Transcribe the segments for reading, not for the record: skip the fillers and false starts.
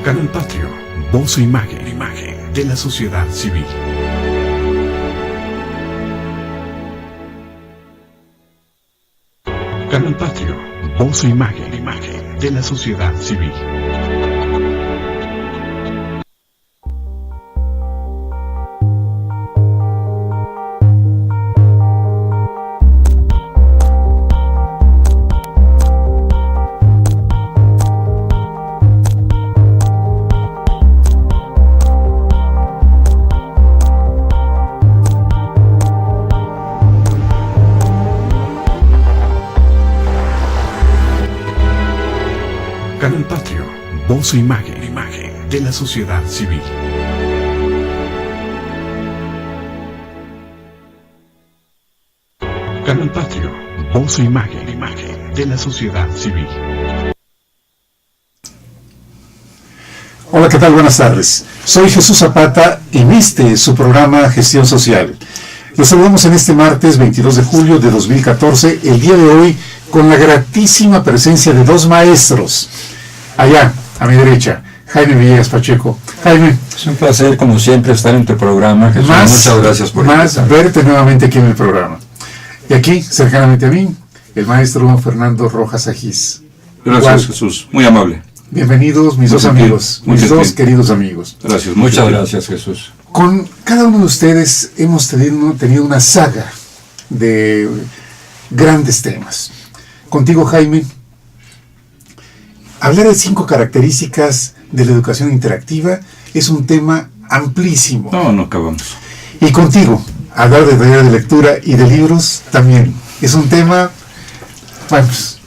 Canal Patrio, voz e imagen de la sociedad civil. Canal Patrio, voz e imagen de la sociedad civil. Canal Patrio, voz e imagen de la sociedad civil. Canal Patrio, voz e imagen de la sociedad civil. Hola, ¿qué tal? Buenas tardes. Soy Jesús Zapata en este su programa Gestión Social. Los saludamos en este martes 22 de julio de 2014, el día de hoy, con la gratísima presencia de dos maestros. Allá, a mi derecha, Jaime Villegas Pacheco. Jaime. Es un placer, como siempre, estar en tu programa, Jesús. Muchas gracias por verte nuevamente aquí en el programa. Y aquí, cercanamente a mí, el maestro Fernando Rojas Ajís. Gracias, Jesús. Muy amable. Bienvenidos, mis dos amigos, mis dos queridos amigos. Gracias. Muchas gracias, Jesús. Con cada uno de ustedes hemos tenido una saga de grandes temas. Contigo, Jaime, hablar de 5 características de la educación interactiva es un tema amplísimo. No acabamos. Y contigo, hablar de taller de lectura y de libros también es un tema, bueno, pues,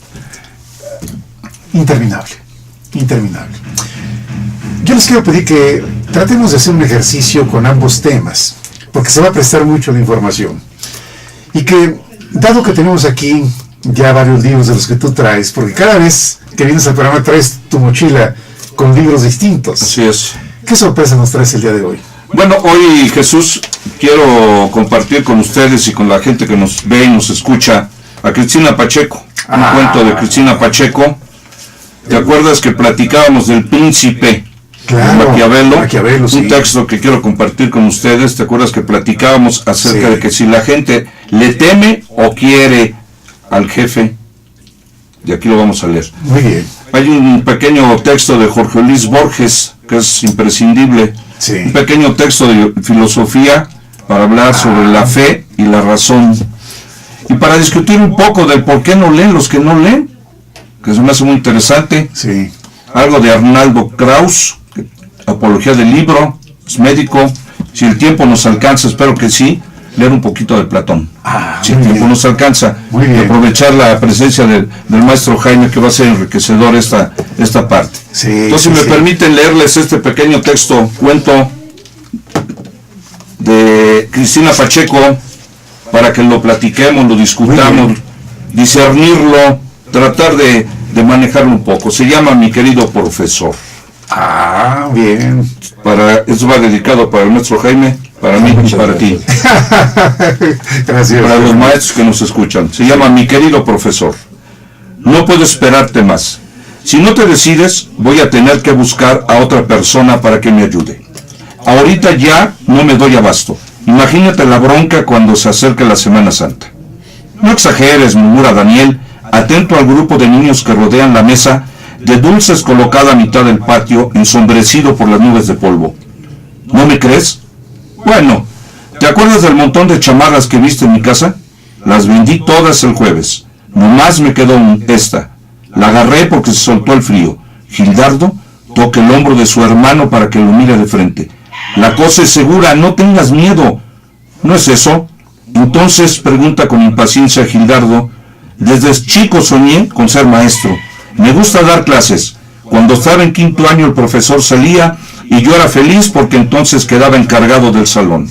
interminable. Yo les quiero pedir que tratemos de hacer un ejercicio con ambos temas, porque se va a prestar mucho la información. Y que, dado que tenemos aquí ya varios libros de los que tú traes, porque cada vez que vienes al programa traes tu mochila con libros distintos. Así es. ¿Qué sorpresa nos traes el día de hoy? Bueno, hoy, Jesús, quiero compartir con ustedes y con la gente que nos ve y nos escucha a Cristina Pacheco. Un cuento de Cristina Pacheco. ¿Te acuerdas que platicábamos del Príncipe? Claro, Maquiavelo, sí. Un texto que quiero compartir con ustedes. ¿Te acuerdas que platicábamos acerca de que si la gente le teme o quiere al jefe? Y aquí lo vamos a leer. Muy bien. Hay un pequeño texto de Jorge Luis Borges que es imprescindible. Sí. Un pequeño texto de filosofía para hablar sobre la fe y la razón. Y para discutir un poco del por qué no leen los que no leen, que se me hace muy interesante. Sí. Algo de Arnaldo Kraus, Apología del Libro, es médico. Si el tiempo nos alcanza, espero que sí, leer un poquito de Platón. Si el tiempo nos alcanza, y aprovechar la presencia del maestro Jaime, que va a ser enriquecedor esta parte. Sí, entonces, si me permiten leerles este pequeño cuento de Cristina Pacheco, para que lo platiquemos, lo discutamos, discernirlo, tratar de manejarlo un poco. Se llama Mi querido profesor. Bien. Eso va dedicado para el maestro Jaime, para mí y para ti. Gracias. Para los maestros que nos escuchan. Se llama Mi querido profesor. No puedo esperarte más. Si no te decides, voy a tener que buscar a otra persona para que me ayude. Ahorita ya no me doy abasto. Imagínate la bronca cuando se acerque la Semana Santa. No exageres, murmura Daniel, atento al grupo de niños que rodean la mesa de dulces colocada a mitad del patio, ensombrecido por las nubes de polvo. ¿No me crees? Bueno, ¿te acuerdas del montón de chamarras que viste en mi casa? Las vendí todas el jueves. Nomás me quedó esta. La agarré porque se soltó el frío. Gildardo toca el hombro de su hermano para que lo mire de frente. La cosa es segura, no tengas miedo. ¿No es eso? Entonces pregunta con impaciencia Gildardo. Desde chico soñé con ser maestro. Me gusta dar clases. Cuando estaba en 5º año el profesor salía y yo era feliz porque entonces quedaba encargado del salón.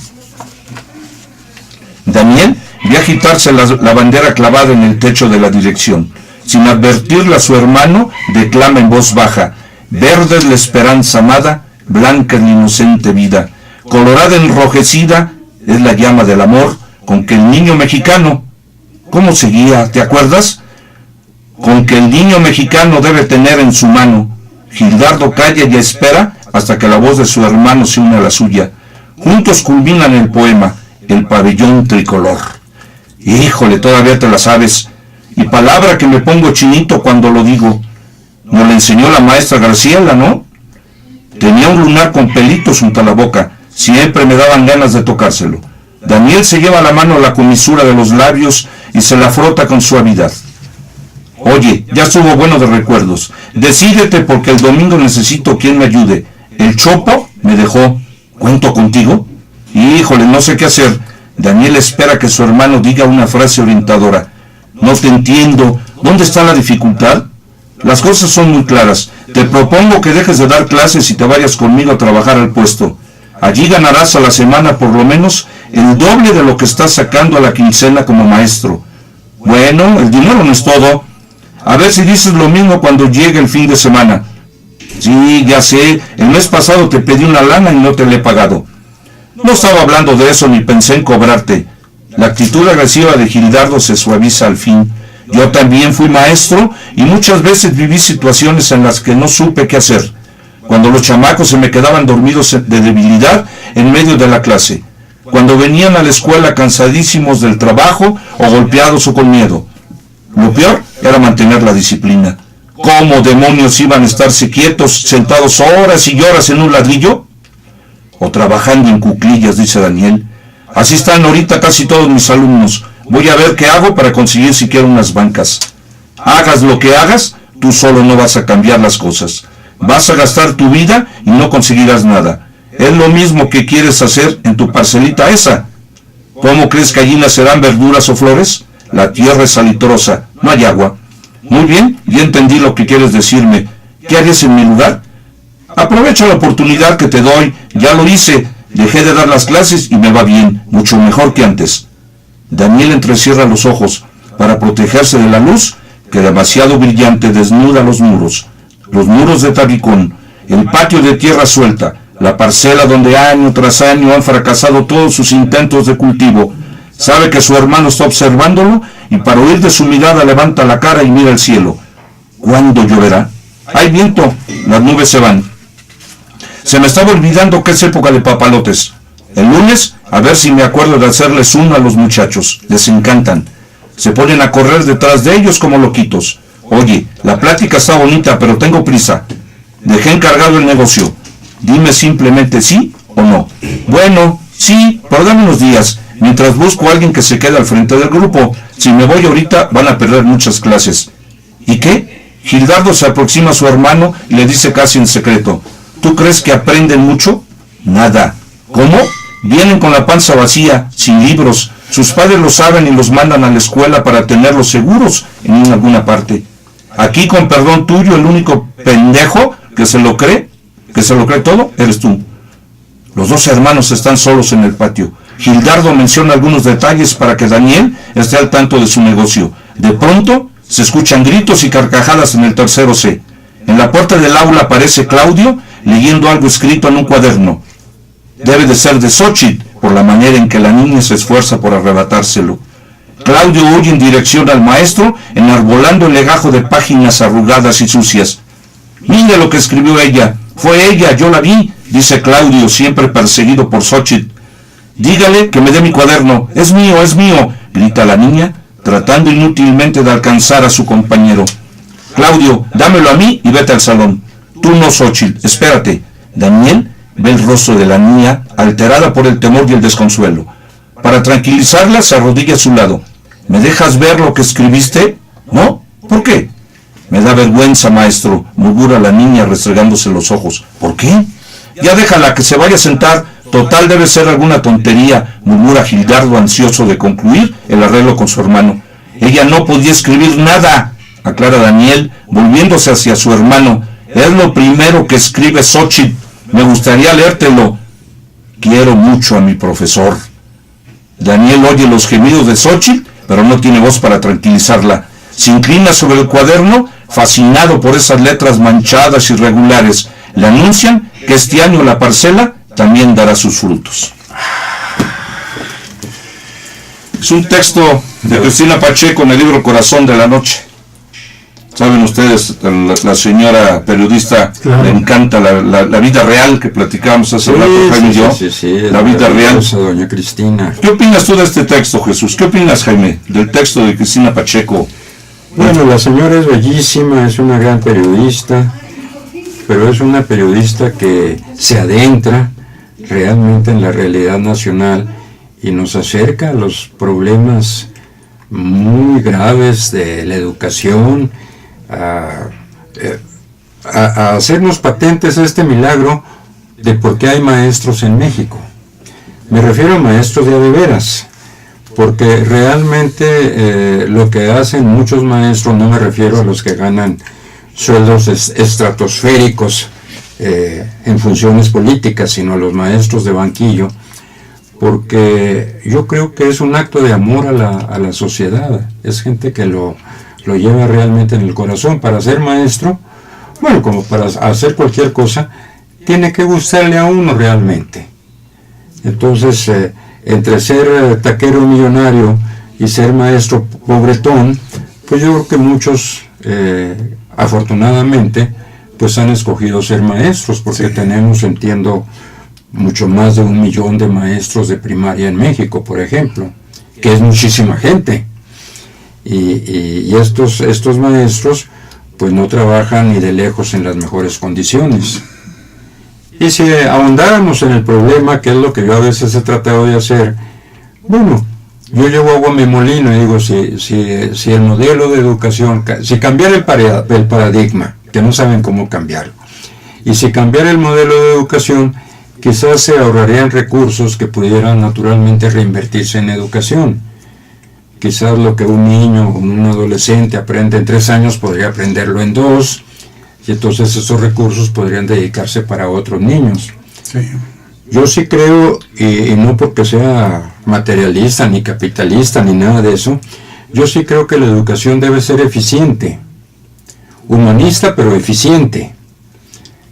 Daniel vio agitarse la bandera clavada en el techo de la dirección. Sin advertirle a su hermano, declama en voz baja: verde es la esperanza amada, blanca es la inocente vida, colorada enrojecida es la llama del amor con que el niño mexicano... ¿Cómo seguía? ¿Te acuerdas? Con que el niño mexicano debe tener en su mano. Gildardo calla y espera hasta que la voz de su hermano se une a la suya. Juntos culminan el poema, El pabellón tricolor. Híjole, todavía te la sabes. Y palabra que me pongo chinito cuando lo digo. Nos la enseñó la maestra Graciela, ¿no? Tenía un lunar con pelitos junto a la boca. Siempre me daban ganas de tocárselo. Daniel se lleva la mano a la comisura de los labios y se la frota con suavidad. Oye, ya estuvo bueno de recuerdos. Decídete porque el domingo necesito quien me ayude. El Chopo me dejó. ¿Cuento contigo? Híjole, no sé qué hacer. Daniel espera que su hermano diga una frase orientadora. No te entiendo. ¿Dónde está la dificultad? Las cosas son muy claras. Te propongo que dejes de dar clases y te vayas conmigo a trabajar al puesto. Allí ganarás a la semana por lo menos el doble de lo que estás sacando a la quincena como maestro. Bueno, el dinero no es todo. A ver si dices lo mismo cuando llegue el fin de semana. Sí, ya sé, el mes pasado te pedí una lana y no te la he pagado. No estaba hablando de eso ni pensé en cobrarte. La actitud agresiva de Gildardo se suaviza al fin. Yo también fui maestro y muchas veces viví situaciones en las que no supe qué hacer. Cuando los chamacos se me quedaban dormidos de debilidad en medio de la clase. Cuando venían a la escuela cansadísimos del trabajo o golpeados o con miedo. Lo peor era mantener la disciplina. ¿Cómo demonios iban a estarse quietos, sentados horas y horas en un ladrillo? O trabajando en cuclillas, dice Daniel. Así están ahorita casi todos mis alumnos. Voy a ver qué hago para conseguir siquiera unas bancas. Hagas lo que hagas, tú solo no vas a cambiar las cosas. Vas a gastar tu vida y no conseguirás nada. Es lo mismo que quieres hacer en tu parcelita esa. ¿Cómo crees que allí nacerán verduras o flores? La tierra es salitrosa, no hay agua. Muy bien, ya entendí lo que quieres decirme. ¿Qué harías en mi lugar? Aprovecha la oportunidad que te doy. Ya lo hice. Dejé de dar las clases y me va bien, mucho mejor que antes. Daniel entrecierra los ojos para protegerse de la luz que demasiado brillante desnuda los muros de tabicón, el patio de tierra suelta, la parcela donde año tras año han fracasado todos sus intentos de cultivo. Sabe que su hermano está observándolo y para huir de su mirada levanta la cara y mira el cielo. ¿Cuándo lloverá? Hay viento, las nubes se van. Se me estaba olvidando que es época de papalotes. El lunes, a ver si me acuerdo de hacerles uno a los muchachos. Les encantan. Se ponen a correr detrás de ellos como loquitos. Oye, la plática está bonita, pero tengo prisa. Dejé encargado el negocio. Dime simplemente sí o no. Bueno, sí, pero dame unos días, mientras busco a alguien que se quede al frente del grupo. Si me voy ahorita, van a perder muchas clases. ¿Y qué? Gildardo se aproxima a su hermano y le dice casi en secreto. ¿Tú crees que aprenden mucho? Nada. ¿Cómo? Vienen con la panza vacía, sin libros. Sus padres lo saben y los mandan a la escuela para tenerlos seguros en alguna parte. Aquí, con perdón tuyo, el único pendejo que se lo cree todo, eres tú. Los dos hermanos están solos en el patio. Gildardo menciona algunos detalles para que Daniel esté al tanto de su negocio. De pronto, se escuchan gritos y carcajadas en el tercero C. En la puerta del aula aparece Claudio leyendo algo escrito en un cuaderno. Debe de ser de Xochitl, por la manera en que la niña se esfuerza por arrebatárselo. Claudio huye en dirección al maestro, enarbolando el legajo de páginas arrugadas y sucias. Mire lo que escribió ella. Fue ella, yo la vi, dice Claudio, siempre perseguido por Xochitl. Dígale que me dé mi cuaderno. Es mío, grita la niña, tratando inútilmente de alcanzar a su compañero. Claudio, dámelo a mí y vete al salón. Tú no, Xochitl, espérate. Daniel ve el rostro de la niña, alterada por el temor y el desconsuelo. Para tranquilizarla, se arrodilla a su lado. ¿Me dejas ver lo que escribiste? ¿No? ¿Por qué? Me da vergüenza, maestro, murmura la niña restregándose los ojos. ¿Por qué? Ya déjala que se vaya a sentar. Total, debe ser alguna tontería, murmura Gildardo, ansioso de concluir el arreglo con su hermano. Ella no podía escribir nada, aclara Daniel, volviéndose hacia su hermano. Es lo primero que escribe Xochitl. Me gustaría leértelo. Quiero mucho a mi profesor. Daniel oye los gemidos de Xochitl, pero no tiene voz para tranquilizarla. Se inclina sobre el cuaderno, fascinado por esas letras manchadas y irregulares. Le anuncian que este año la parcela también dará sus frutos. Es un texto de Cristina Pacheco en el libro Corazón de la Noche. Saben ustedes, la señora periodista, Claro. le encanta la vida real que platicábamos hace rato, Jaime y yo. La vida real. Doña Cristina. ¿Qué opinas tú de este texto, Jesús? ¿Qué opinas, Jaime, del texto de Cristina Pacheco? Bueno, la señora es bellísima, es una gran periodista, pero es una periodista que se adentra realmente en la realidad nacional y nos acerca a los problemas muy graves de la educación, a hacernos patentes este milagro de por qué hay maestros en México. Me refiero a maestros de veras, porque realmente lo que hacen muchos maestros, no me refiero a los que ganan sueldos estratosféricos en funciones políticas, sino a los maestros de banquillo, porque yo creo que es un acto de amor a la sociedad, es gente que lo lleva realmente en el corazón. Para ser maestro, bueno, como para hacer cualquier cosa, tiene que gustarle a uno realmente. Entonces, entre ser taquero millonario y ser maestro pobretón, pues yo creo que muchos, afortunadamente, pues han escogido ser maestros, porque Sí. tenemos, entiendo, mucho más de 1 millón de maestros de primaria en México, por ejemplo, que es muchísima gente. Y estos maestros pues no trabajan ni de lejos en las mejores condiciones. Y si ahondáramos en el problema, que es lo que yo a veces he tratado de hacer, bueno, yo llevo agua a mi molino y digo, si el modelo de educación, si cambiara el paradigma, que no saben cómo cambiarlo, y si cambiara el modelo de educación, quizás se ahorrarían recursos que pudieran naturalmente reinvertirse en educación. Quizás lo que un niño o un adolescente aprende en 3 años podría aprenderlo en 2, y entonces esos recursos podrían dedicarse para otros niños. Sí. Yo sí creo, y no porque sea materialista, ni capitalista, ni nada de eso, yo sí creo que la educación debe ser eficiente, humanista pero eficiente.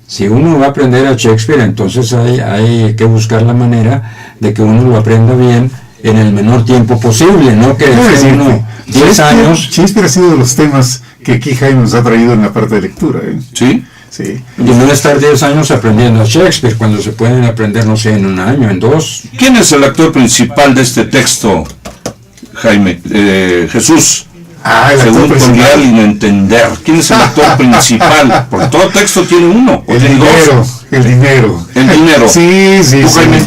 Si uno va a aprender a Shakespeare, entonces hay que buscar la manera de que uno lo aprenda bien en el menor tiempo posible, no que esté uno 10 años. Shakespeare ha sido de los temas que aquí Jaime nos ha traído en la parte de lectura. ¿Sí? Sí. Y no estar 10 años aprendiendo a Shakespeare, cuando se pueden aprender, no sé, en 1 año, en 2. ¿Quién es el actor principal de este texto, Jaime? Jesús. Ah, el actor Según principal. Corial y no entender. ¿Quién es el actor principal? Porque todo texto tiene uno. O El tiene dinero, dos. el dinero. El dinero. Sí, sí, ¿Tú, sí. Jaime?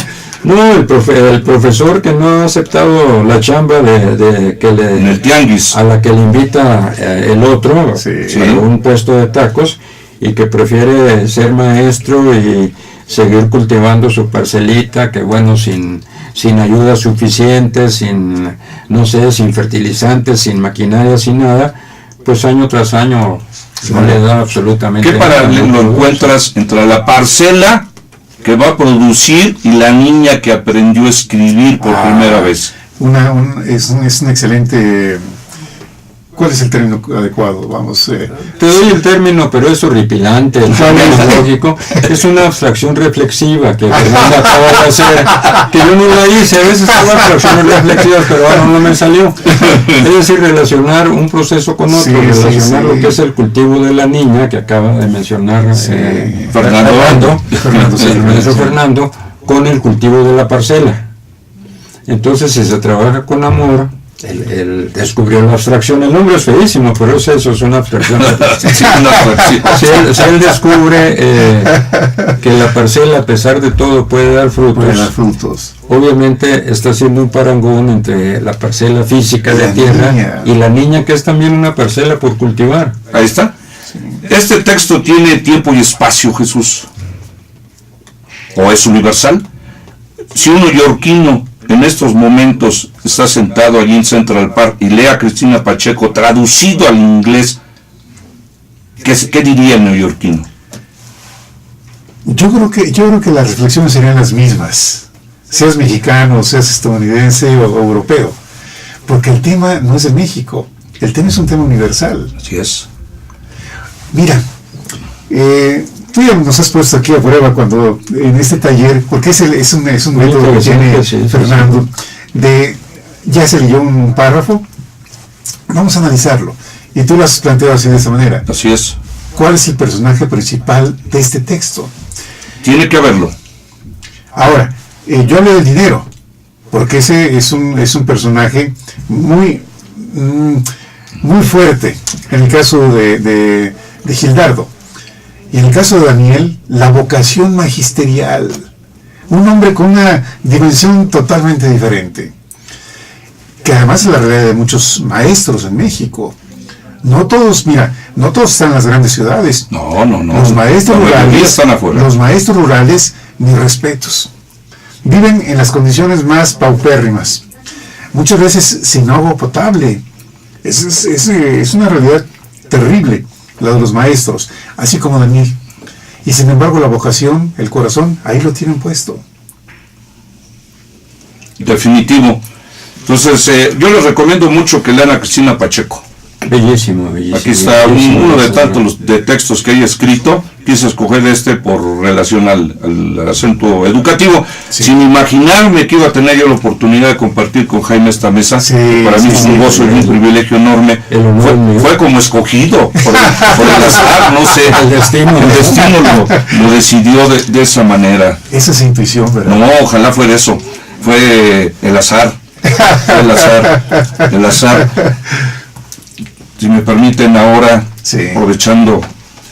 No, el profesor que no ha aceptado la chamba En el tianguis. a la que le invita el otro Sí. para un puesto de tacos, y que prefiere ser maestro y seguir cultivando su parcelita, que bueno, sin ayuda suficiente, sin fertilizantes, sin maquinaria, sin nada, pues año tras año no le da absolutamente ¿Qué nada. paralelo No produce. encuentras entre la parcela que va a producir y la niña que aprendió a escribir por primera vez? Es un excelente... ¿Cuál es el término adecuado? Vamos. Te doy el término, pero es horripilante, el término lógico. Es una abstracción reflexiva que Fernanda acaba de hacer, que yo no la hice. A veces hago abstracciones reflexivas, pero ahora no me salió. Es decir, relacionar un proceso con otro, Sí, relacionar sí. lo que es el cultivo de la niña, que acaba de mencionar Fernando. el maestro Fernando, con el cultivo de la parcela. Entonces, si se trabaja con amor, él descubrió la abstracción. El nombre es feísimo, pero es eso, es una abstracción. Sí, una abstracción. Si él descubre que la parcela, a pesar de todo, puede dar frutos, Puede dar frutos. obviamente está haciendo un parangón entre la parcela física de La tierra niña. y la niña, que es también una parcela por cultivar. Ahí está. Este texto tiene tiempo y espacio, Jesús. ¿O es universal? Si un neoyorquino en estos momentos está sentado allí en Central Park y lee a Cristina Pacheco traducido al inglés, ¿qué diría el neoyorquino? Yo creo que las reflexiones serían las mismas, seas mexicano, seas estadounidense o europeo, porque el tema no es de México, el tema es un tema universal. Así es. Mira, tú ya nos has puesto aquí a prueba cuando en este taller, porque es un método que tiene Sí, Fernando, ya se leyó un párrafo, vamos a analizarlo. Y tú lo has planteado así de esta manera. Así es. ¿Cuál es el personaje principal de este texto? Tiene que haberlo. Ahora, yo hablo del dinero, porque ese es un personaje muy fuerte en el caso de Gildardo. Y en el caso de Daniel, la vocación magisterial. Un hombre con una dimensión totalmente diferente. Que además es la realidad de muchos maestros en México. No todos están en las grandes ciudades. No. Los maestros La mayoría rurales, están afuera. los maestros rurales, mis respetos, viven en las condiciones más paupérrimas. Muchas veces sin agua potable. Es una realidad terrible, la de los maestros, así como Daniel. Y sin embargo la vocación, el corazón, ahí lo tienen puesto. Definitivo. Entonces, yo les recomiendo mucho que lean a Cristina Pacheco. Bellísimo, bellísimo. Aquí está bellísimo, uno de señor. tantos de textos que ella ha escrito. Quise escoger este por relación al acento educativo, sin imaginarme que iba a tener yo la oportunidad de compartir con Jaime esta mesa. Sí, Para mí es un gozo y un privilegio enorme. El honor mío. Fue como escogido por el azar, no sé. El destino. El destino lo decidió de esa manera. Esa es intuición, ¿verdad? No, ojalá fuera eso. Fue el azar. El azar. Si me permiten ahora, Sí. aprovechando,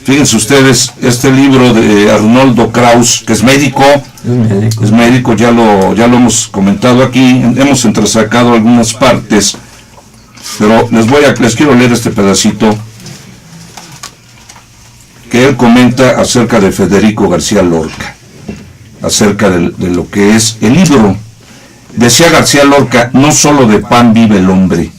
fíjense ustedes, este libro de Arnoldo Kraus, que es médico, ya lo hemos comentado aquí, hemos entresacado algunas partes, pero les quiero leer este pedacito que él comenta acerca de Federico García Lorca, acerca de lo que es el libro. Decía García Lorca: no solo de pan vive el hombre.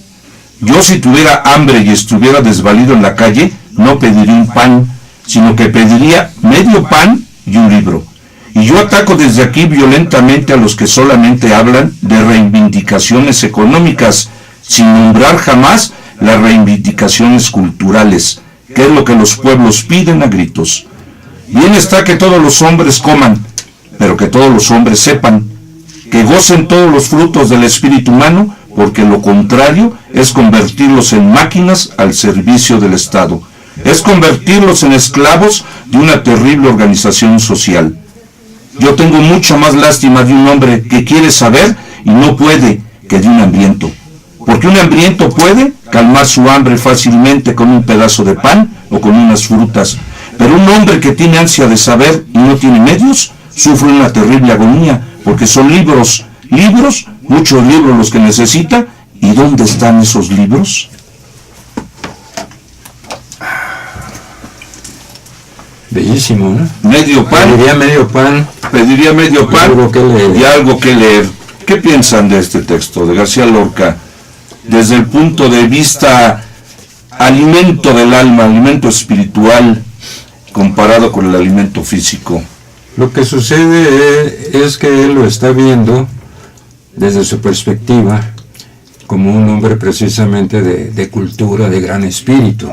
Yo, si tuviera hambre y estuviera desvalido en la calle, no pediría un pan, sino que pediría medio pan y un libro. Y yo ataco desde aquí violentamente a los que solamente hablan de reivindicaciones económicas, sin nombrar jamás las reivindicaciones culturales, que es lo que los pueblos piden a gritos. Bien está que todos los hombres coman, pero que todos los hombres sepan, que gocen todos los frutos del espíritu humano, porque lo contrario es convertirlos en máquinas al servicio del Estado. Es convertirlos en esclavos de una terrible organización social. Yo tengo mucha más lástima de un hombre que quiere saber y no puede que de un hambriento. Porque un hambriento puede calmar su hambre fácilmente con un pedazo de pan o con unas frutas. Pero un hombre que tiene ansia de saber y no tiene medios, sufre una terrible agonía, porque son libros, muchos libros los que necesita. ¿Y dónde están esos libros? Bellísimo, ¿no? Medio pan. Pediría medio pan y algo que leer. ¿Qué piensan de este texto de García Lorca desde el punto de vista alimento del alma, alimento espiritual, comparado con el alimento físico? Lo que sucede es que él lo está viendo desde su perspectiva como un hombre precisamente de cultura, de gran espíritu.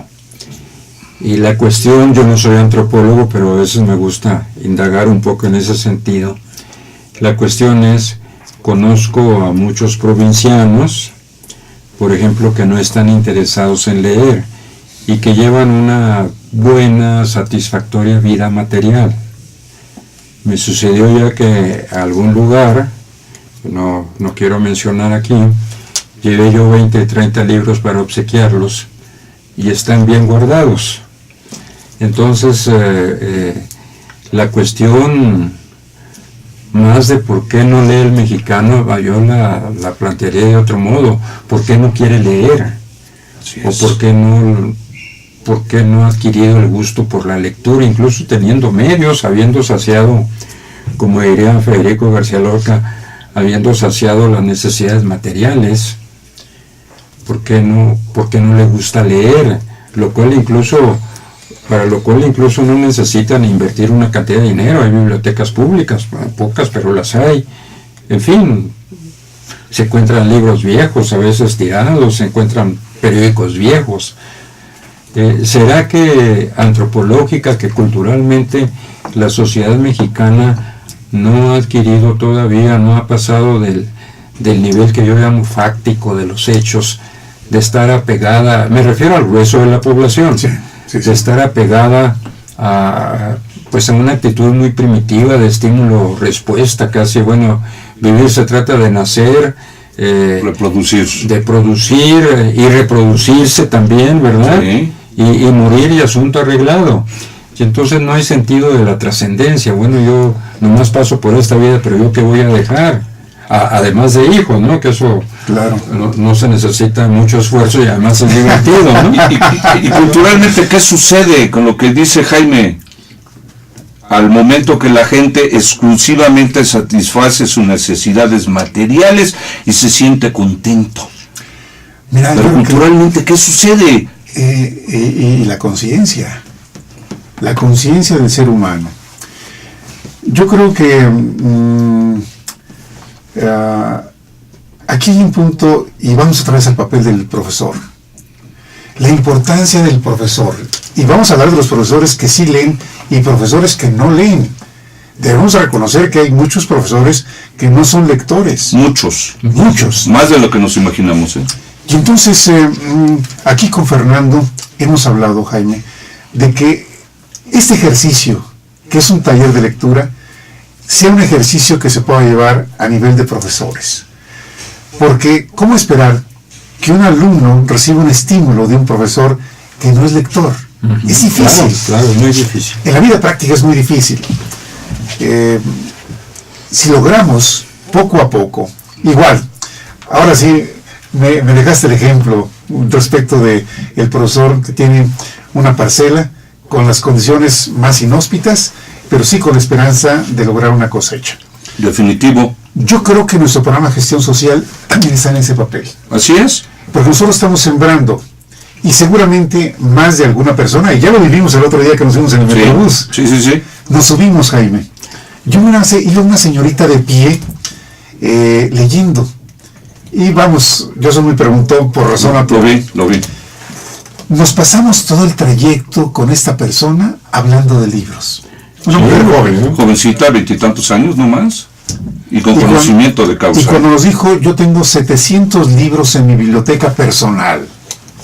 Y la cuestión, yo no soy antropólogo, pero a veces me gusta indagar un poco en ese sentido. La cuestión es, conozco a muchos provincianos, por ejemplo, que no están interesados en leer y que llevan una buena, satisfactoria vida material. Me sucedió ya que a algún lugar, no quiero mencionar aquí, llevé yo 20, 30 libros para obsequiarlos y están bien guardados. Entonces, la cuestión más de por qué no lee el mexicano, yo la plantearía de otro modo. ¿Por qué no quiere leer? ¿O por qué no ha adquirido el gusto por la lectura, incluso teniendo medios, habiendo saciado, como diría Federico García Lorca, habiendo saciado las necesidades materiales? ¿Por qué no le gusta leer? Para lo cual incluso no necesitan invertir una cantidad de dinero. Hay bibliotecas públicas, pocas, pero las hay. En fin, se encuentran libros viejos, a veces tirados, se encuentran periódicos viejos. ¿Será que antropológica, que culturalmente la sociedad mexicana no ha adquirido todavía, no ha pasado del nivel que yo llamo fáctico de los hechos, de estar apegada, me refiero al grueso de la población, Sí. de estar apegada a una actitud muy primitiva de estímulo-respuesta, casi, bueno, vivir se trata de nacer, Reproducir. de producir y reproducirse también, ¿verdad? Sí. Y morir y asunto arreglado. Y entonces no hay sentido de la trascendencia. Bueno, yo nomás paso por esta vida, pero yo qué voy a dejar, además de hijos, ¿no? Que eso Claro. no se necesita mucho esfuerzo y además es divertido, ¿no? Y culturalmente, ¿qué sucede con lo que dice Jaime? Al momento que la gente exclusivamente satisface sus necesidades materiales y se siente contento. Mira, Pero yo creo que- culturalmente, ¿qué sucede? y la conciencia del ser humano. Yo creo que aquí hay un punto, y vamos otra vez al papel del profesor. La importancia del profesor. Y vamos a hablar de los profesores que sí leen y profesores que no leen. Debemos reconocer que hay muchos profesores que no son lectores. Muchos. Muchos. Más de lo que nos imaginamos, ¿eh? Y entonces, aquí con Fernando hemos hablado, Jaime, de que este ejercicio, que es un taller de lectura, sea un ejercicio que se pueda llevar a nivel de profesores. Porque, ¿cómo esperar que un alumno reciba un estímulo de un profesor que no es lector? Es difícil. Claro, es muy difícil. En la vida práctica es muy difícil. Si logramos poco a poco, igual, ahora sí, me dejaste el ejemplo respecto de el profesor que tiene una parcela con las condiciones más inhóspitas, pero sí con la esperanza de lograr una cosecha. Definitivo. Yo creo que nuestro programa Gestión Social también está en ese papel, Así es. porque nosotros estamos sembrando, y seguramente más de alguna persona, y ya lo vivimos el otro día que nos fuimos en el Metrobús, Sí. nos subimos, Jaime. Iba una señorita de pie leyendo. Y vamos, yo soy muy preguntón por razón a Lo vi. Nos pasamos todo el trayecto con esta persona hablando de libros. Una Sí, mujer joven. ¿no? Jovencita, 20 y tantos años nomás. Y con Y cuando- conocimiento de Y causa. cuando nos dijo, yo tengo 700 libros en mi biblioteca personal.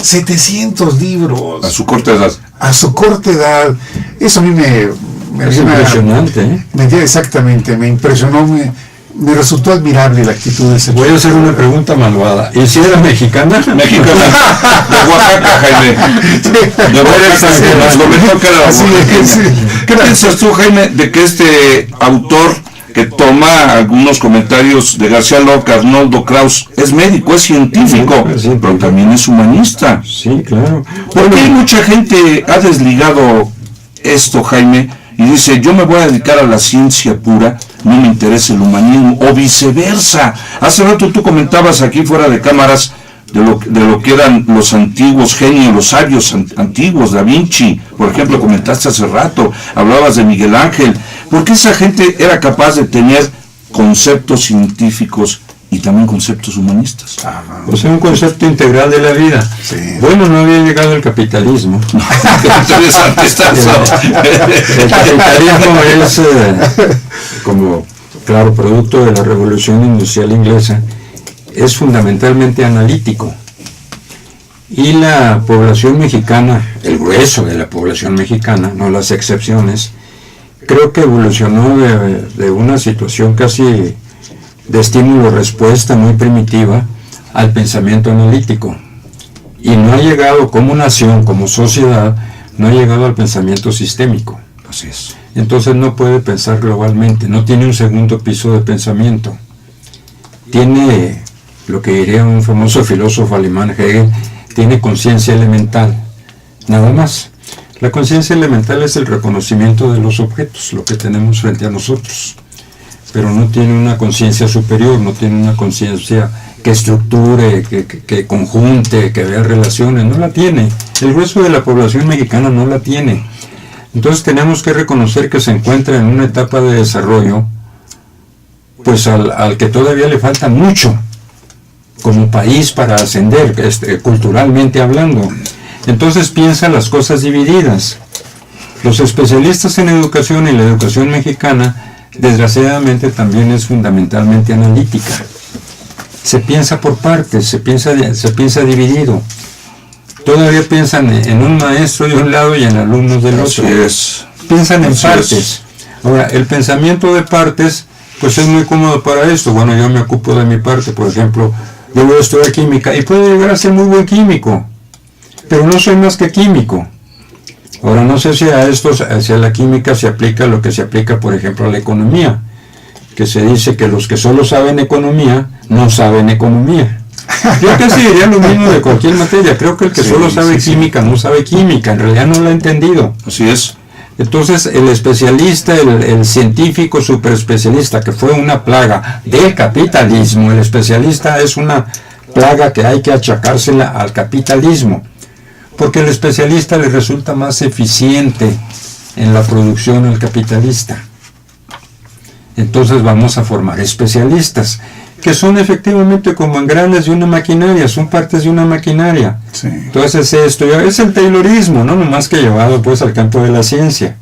700 libros. A su corta edad. A su corta edad. Eso a mí me Es dio una- impresionante, ¿eh? exactamente, me impresionó, me resultó admirable la actitud de ese Voy a hacer una pregunta malvada. ¿Y si era mexicana? Mexicana. De Oaxaca, Jaime. De Oaxaca. Nos comentó que era Así es, sí. ¿Qué piensas tú, Jaime, de que este autor que toma algunos comentarios de García Lorca, Arnoldo Kraus, es médico, es científico, Sí, pero también es humanista? Sí, claro. Porque hay mucha gente ha desligado esto, Jaime, y dice, yo me voy a dedicar a la ciencia pura, no me interesa el humanismo, o viceversa. Hace rato tú comentabas aquí fuera de cámaras de lo que eran los antiguos genios, los sabios antiguos, Da Vinci, por ejemplo, comentaste hace rato, hablabas de Miguel Ángel, porque esa gente era capaz de tener conceptos científicos y también conceptos humanistas. O sea, un concepto integral de la vida. Sí. Bueno, no había llegado el capitalismo. Interesante está eso. El capitalismo es, como, claro, producto de la revolución industrial inglesa, es fundamentalmente analítico. Y la población mexicana, el grueso de la población mexicana, no las excepciones, creo que evolucionó de una situación casi de estímulo-respuesta muy primitiva al pensamiento analítico. Y no ha llegado como nación, como sociedad, no ha llegado al pensamiento sistémico. Así es. Entonces no puede pensar globalmente, no tiene un segundo piso de pensamiento. Tiene lo que diría un famoso filósofo alemán, Hegel, tiene conciencia elemental, nada más. La conciencia elemental es el reconocimiento de los objetos, lo que tenemos frente a nosotros, pero no tiene una conciencia superior, no tiene una conciencia que estructure, que conjunte, que vea relaciones, no la tiene. El grueso de la población mexicana no la tiene. Entonces tenemos que reconocer que se encuentra en una etapa de desarrollo, pues al que todavía le falta mucho como país para ascender, culturalmente hablando. Entonces piensa las cosas divididas. Los especialistas en educación y la educación mexicana, desgraciadamente, también es fundamentalmente analítica. se piensa por partes, se piensa dividido. Todavía piensan en un maestro de un lado y en alumnos del Así otro. es. Piensan en Así partes. es. Ahora, el pensamiento de partes, pues es muy cómodo para esto. Bueno, yo me ocupo de mi parte, por ejemplo, yo voy a estudiar química y puedo llegar a ser muy buen químico, pero no soy más que químico. Ahora, no sé si hacia la química se aplica lo que se aplica, por ejemplo, a la economía, que se dice que los que solo saben economía, no saben economía. Yo casi diría lo mismo de cualquier materia. Creo que el que solo sabe química no sabe química, en realidad no lo ha entendido. Así es. Entonces, el especialista, el científico superespecialista, que fue una plaga del capitalismo, el especialista es una plaga que hay que achacársela al capitalismo, porque el especialista le resulta más eficiente en la producción al capitalista. Entonces vamos a formar especialistas, que son efectivamente como engranes de una maquinaria, son partes de una maquinaria. Sí. Entonces es el taylorismo, no nomás que llevado pues al campo de la ciencia.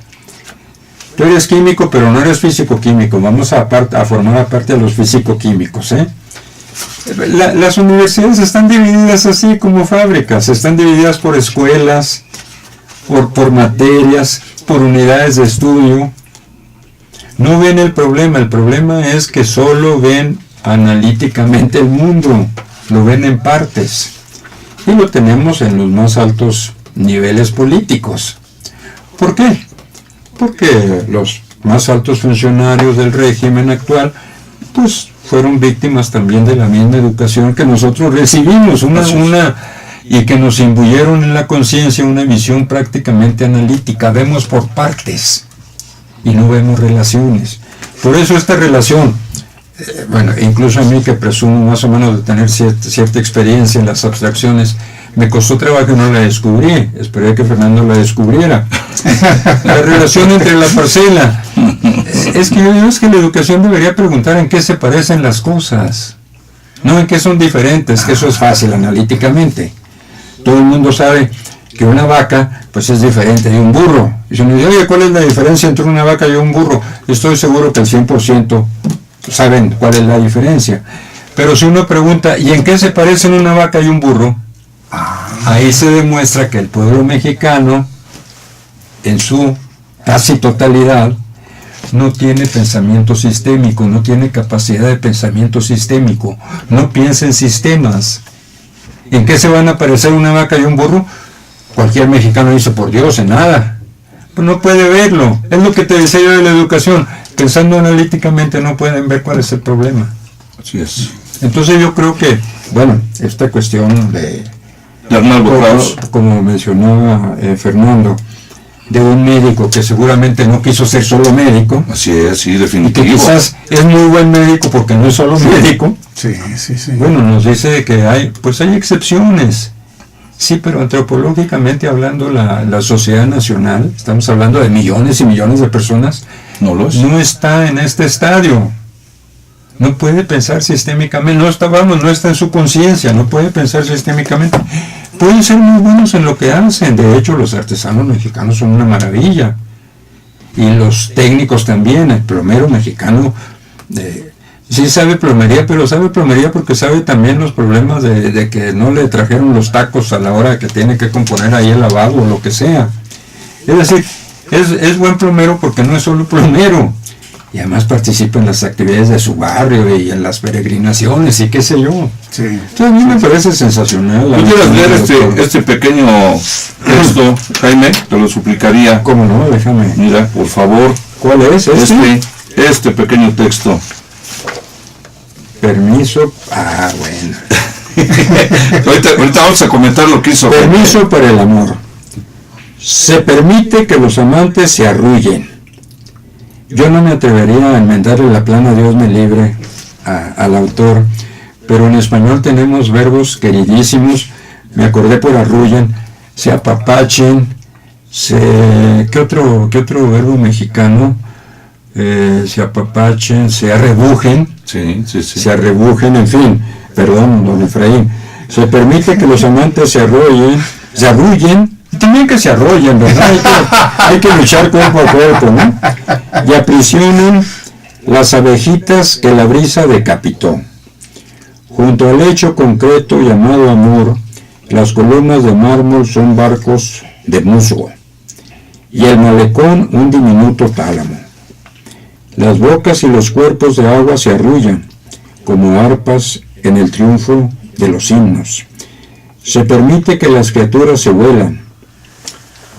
Tú eres químico, pero no eres físico-químico. Vamos a formar aparte a los físico-químicos, ¿eh? Las universidades están divididas así como fábricas, están divididas por escuelas, por materias, por unidades de estudio. No ven el problema es que solo ven analíticamente el mundo, lo ven en partes. Y lo tenemos en los más altos niveles políticos. ¿Por qué? Porque los más altos funcionarios del régimen actual, pues fueron víctimas también de la misma educación que nosotros recibimos, y que nos imbuyeron en la conciencia una visión prácticamente analítica. Vemos por partes y no vemos relaciones. Por eso esta relación, bueno, incluso a mí que presumo más o menos de tener cierta experiencia en las abstracciones, me costó trabajo y no la descubrí. Esperé que Fernando la descubriera. La relación entre la parcela. Es que yo digo que la educación debería preguntar en qué se parecen las cosas, no en qué son diferentes, que eso es fácil analíticamente. Todo el mundo sabe que una vaca pues es diferente de un burro. Y si uno dice, oye, ¿cuál es la diferencia entre una vaca y un burro? Estoy seguro que el 100% saben cuál es la diferencia. Pero si uno pregunta, ¿y en qué se parecen una vaca y un burro? Ahí se demuestra que el pueblo mexicano, en su casi totalidad, no tiene pensamiento sistémico, no tiene capacidad de pensamiento sistémico, no piensa en sistemas. ¿En qué se van a parecer una vaca y un burro? Cualquier mexicano dice, por Dios, en nada. Pues no puede verlo. Es lo que te decía yo de la educación. Pensando analíticamente no pueden ver cuál es el problema. Así es. Entonces yo creo que, bueno, esta cuestión de Arnaldo Kraus, como mencionaba Fernando, de un médico que seguramente no quiso ser solo médico, así es, sí, y que definitivo. quizás es muy buen médico porque no es solo médico. Sí. Bueno, nos dice que hay excepciones. Sí, pero antropológicamente hablando, la sociedad nacional, estamos hablando de millones y millones de personas, No lo es. no está en este estadio. No puede pensar sistémicamente, no está en su conciencia, no puede pensar sistémicamente. Pueden ser muy buenos en lo que hacen. De hecho, los artesanos mexicanos son una maravilla. Y los técnicos también. El plomero mexicano sí sabe plomería, pero sabe plomería porque sabe también los problemas de que no le trajeron los tacos a la hora que tiene que componer ahí el lavabo o lo que sea. Es decir, es buen plomero porque no es solo plomero. Y además participa en las actividades de su barrio y en las peregrinaciones y qué sé yo. Sí. Entonces a mí me parece sensacional. ¿Tú quieres leer este pequeño texto, Jaime? Te lo suplicaría. ¿Cómo no? Déjame. Mira, por favor. ¿Cuál es? Este pequeño texto. Permiso. Ah, bueno. ahorita vamos a comentar lo que hizo. Permiso para el amor. Se permite que los amantes se arrullen. Yo no me atrevería a enmendarle la plana Dios me libre al autor, pero en español tenemos verbos queridísimos, me acordé por arrullen, se apapachen, ¿qué otro verbo mexicano? Se apapachen, se arrebujen, Sí. se arrebujen, en fin, perdón, don Efraín, se permite que los amantes se arrullen, y también que se arrollen, ¿verdad? Hay que luchar cuerpo a cuerpo, ¿no? Y aprisionan las abejitas que la brisa decapitó. Junto al hecho concreto llamado amor, las columnas de mármol son barcos de musgo, y el malecón un diminuto tálamo. Las bocas y los cuerpos de agua se arrullan, como arpas en el triunfo de los himnos. Se permite que las criaturas se vuelan,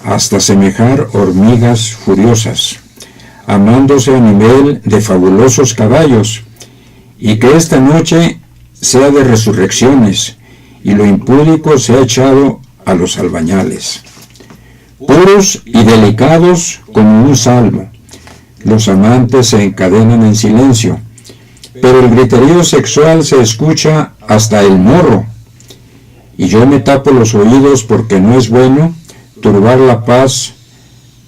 hasta semejar hormigas furiosas, amándose a nivel de fabulosos caballos, y que esta noche sea de resurrecciones, y lo impúdico sea echado a los albañales. Puros y delicados como un salmo, los amantes se encadenan en silencio, pero el griterío sexual se escucha hasta el morro, y yo me tapo los oídos porque no es bueno turbar la paz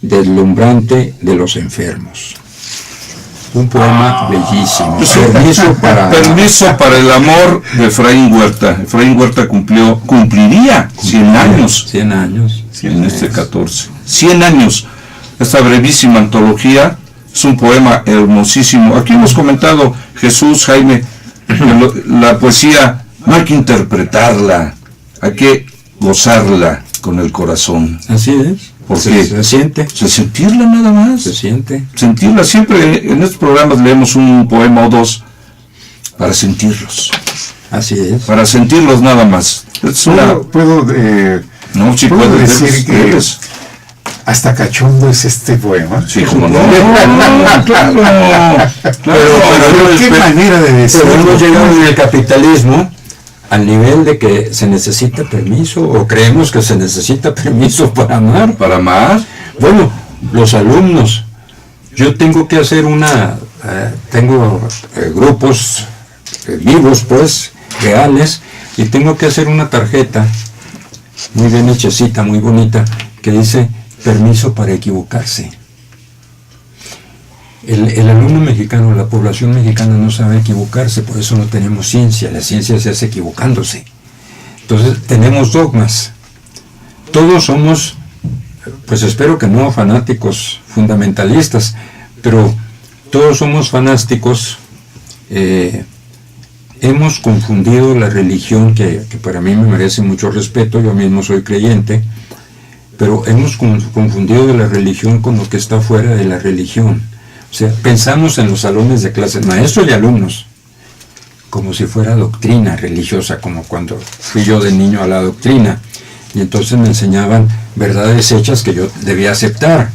deslumbrante de los enfermos. Un poema bellísimo. Permiso para el amor de Efraín Huerta. Efraín Huerta cumpliría 100 años. 100 años. En este 14. 100 años. Esta brevísima antología es un poema hermosísimo. Aquí hemos comentado, Jesús, Jaime, la poesía no hay que interpretarla, hay que gozarla con el corazón. Así es. Porque se siente. Sentirla nada más. Se siente. Sentirla. Siempre en estos programas leemos un poema o dos para sentirlos. Así es. Para sentirlos nada más. ¿Puedo puedo decir que hasta cachondo es este poema? Sí, como no. Claro. Pero qué manera de decirlo. Pero hemos llegado en el capitalismo al nivel de que se necesita permiso, o creemos que se necesita permiso para amar. ¿Para amar? Bueno, los alumnos, yo tengo que hacer tengo grupos vivos, pues, reales, y tengo que hacer una tarjeta muy bien hechecita, muy bonita, que dice permiso para equivocarse. El alumno mexicano, la población mexicana no sabe equivocarse, por eso no tenemos ciencia, la ciencia se hace equivocándose. Entonces tenemos dogmas. Todos somos, pues espero que no fanáticos fundamentalistas, pero todos somos fanáticos. Hemos confundido la religión, que para mí me merece mucho respeto, yo mismo soy creyente, pero hemos confundido la religión con lo que está fuera de la religión. O sea, pensamos en los salones de clases, maestros y alumnos, como si fuera doctrina religiosa, como cuando fui yo de niño a la doctrina, y entonces me enseñaban verdades hechas que yo debía aceptar.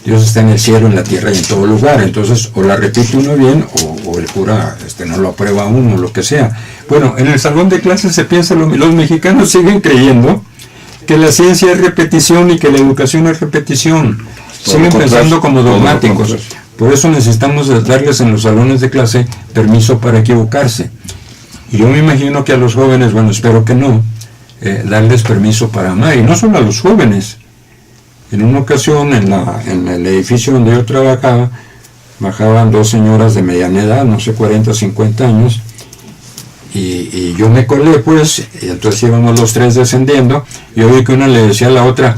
Dios está en el cielo, en la tierra y en todo lugar, entonces o la repite uno bien, o el cura no lo aprueba uno, lo que sea. Bueno, en el salón de clases se piensa los mexicanos siguen creyendo que la ciencia es repetición y que la educación es repetición. Siguen pensando como dogmáticos. Por eso necesitamos darles en los salones de clase permiso para equivocarse. Y yo me imagino que a los jóvenes, bueno, espero que no, darles permiso para amar. Y no solo a los jóvenes. En una ocasión, en el edificio donde yo trabajaba, bajaban dos señoras de mediana edad, no sé, 40, 50 años, y yo me colé, pues, y entonces íbamos los tres descendiendo, y oí que una le decía a la otra,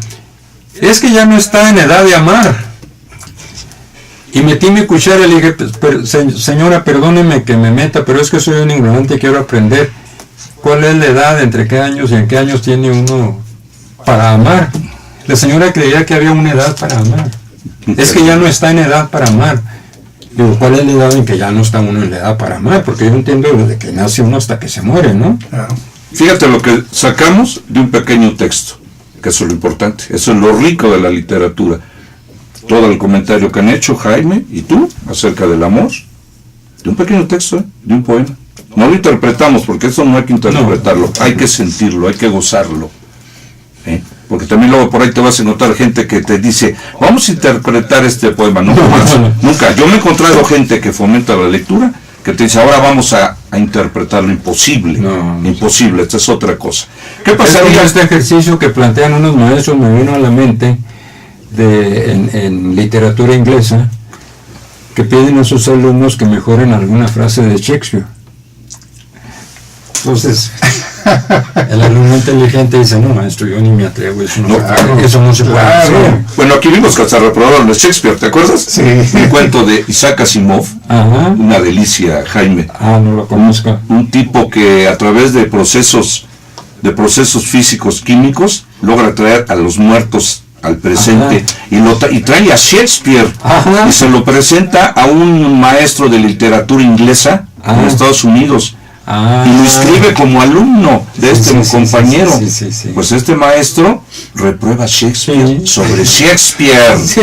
es que ya no está en edad de amar. Y metí mi cuchara y le dije, señora, perdóneme que me meta, pero es que soy un ignorante y quiero aprender cuál es la edad, entre qué años y en qué años tiene uno para amar. La señora creía que había una edad para amar. Es que ya no está en edad para amar. Digo, ¿cuál es la edad en que ya no está uno en la edad para amar? Porque yo entiendo desde que nace uno hasta que se muere, ¿no? Claro. Fíjate lo que sacamos de un pequeño texto, que eso es lo importante, eso es lo rico de la literatura. Todo el comentario que han hecho Jaime y tú acerca del amor, de un pequeño texto, de un poema. No lo interpretamos, porque eso no hay que interpretarlo, hay que sentirlo, hay que gozarlo. Porque también luego por ahí te vas a encontrar gente que te dice, vamos a interpretar este poema. No, nunca. Yo me he encontrado gente que fomenta la lectura, que te dice, ahora vamos a interpretar lo imposible. Imposible, esta es otra cosa. ¿Qué pasaría? Este ejercicio que plantean unos maestros me vino a la mente en literatura inglesa, que piden a sus alumnos que mejoren alguna frase de Shakespeare. Entonces, El alumno inteligente dice, no maestro, yo ni me atrevo, eso no se puede hacer. Bueno, aquí vimos que hasta reprobaron de Shakespeare, ¿te acuerdas? Sí. Un cuento de Isaac Asimov, Ajá. una delicia, Jaime. No lo conozco. Un tipo que a través de procesos físicos, químicos, logra traer a los muertos al presente y trae a Shakespeare. Ajá. Y se lo presenta a un maestro de literatura inglesa en Estados Unidos. Y lo inscribe como alumno de compañero. Sí. Pues este maestro reprueba Shakespeare sobre Shakespeare. Sí.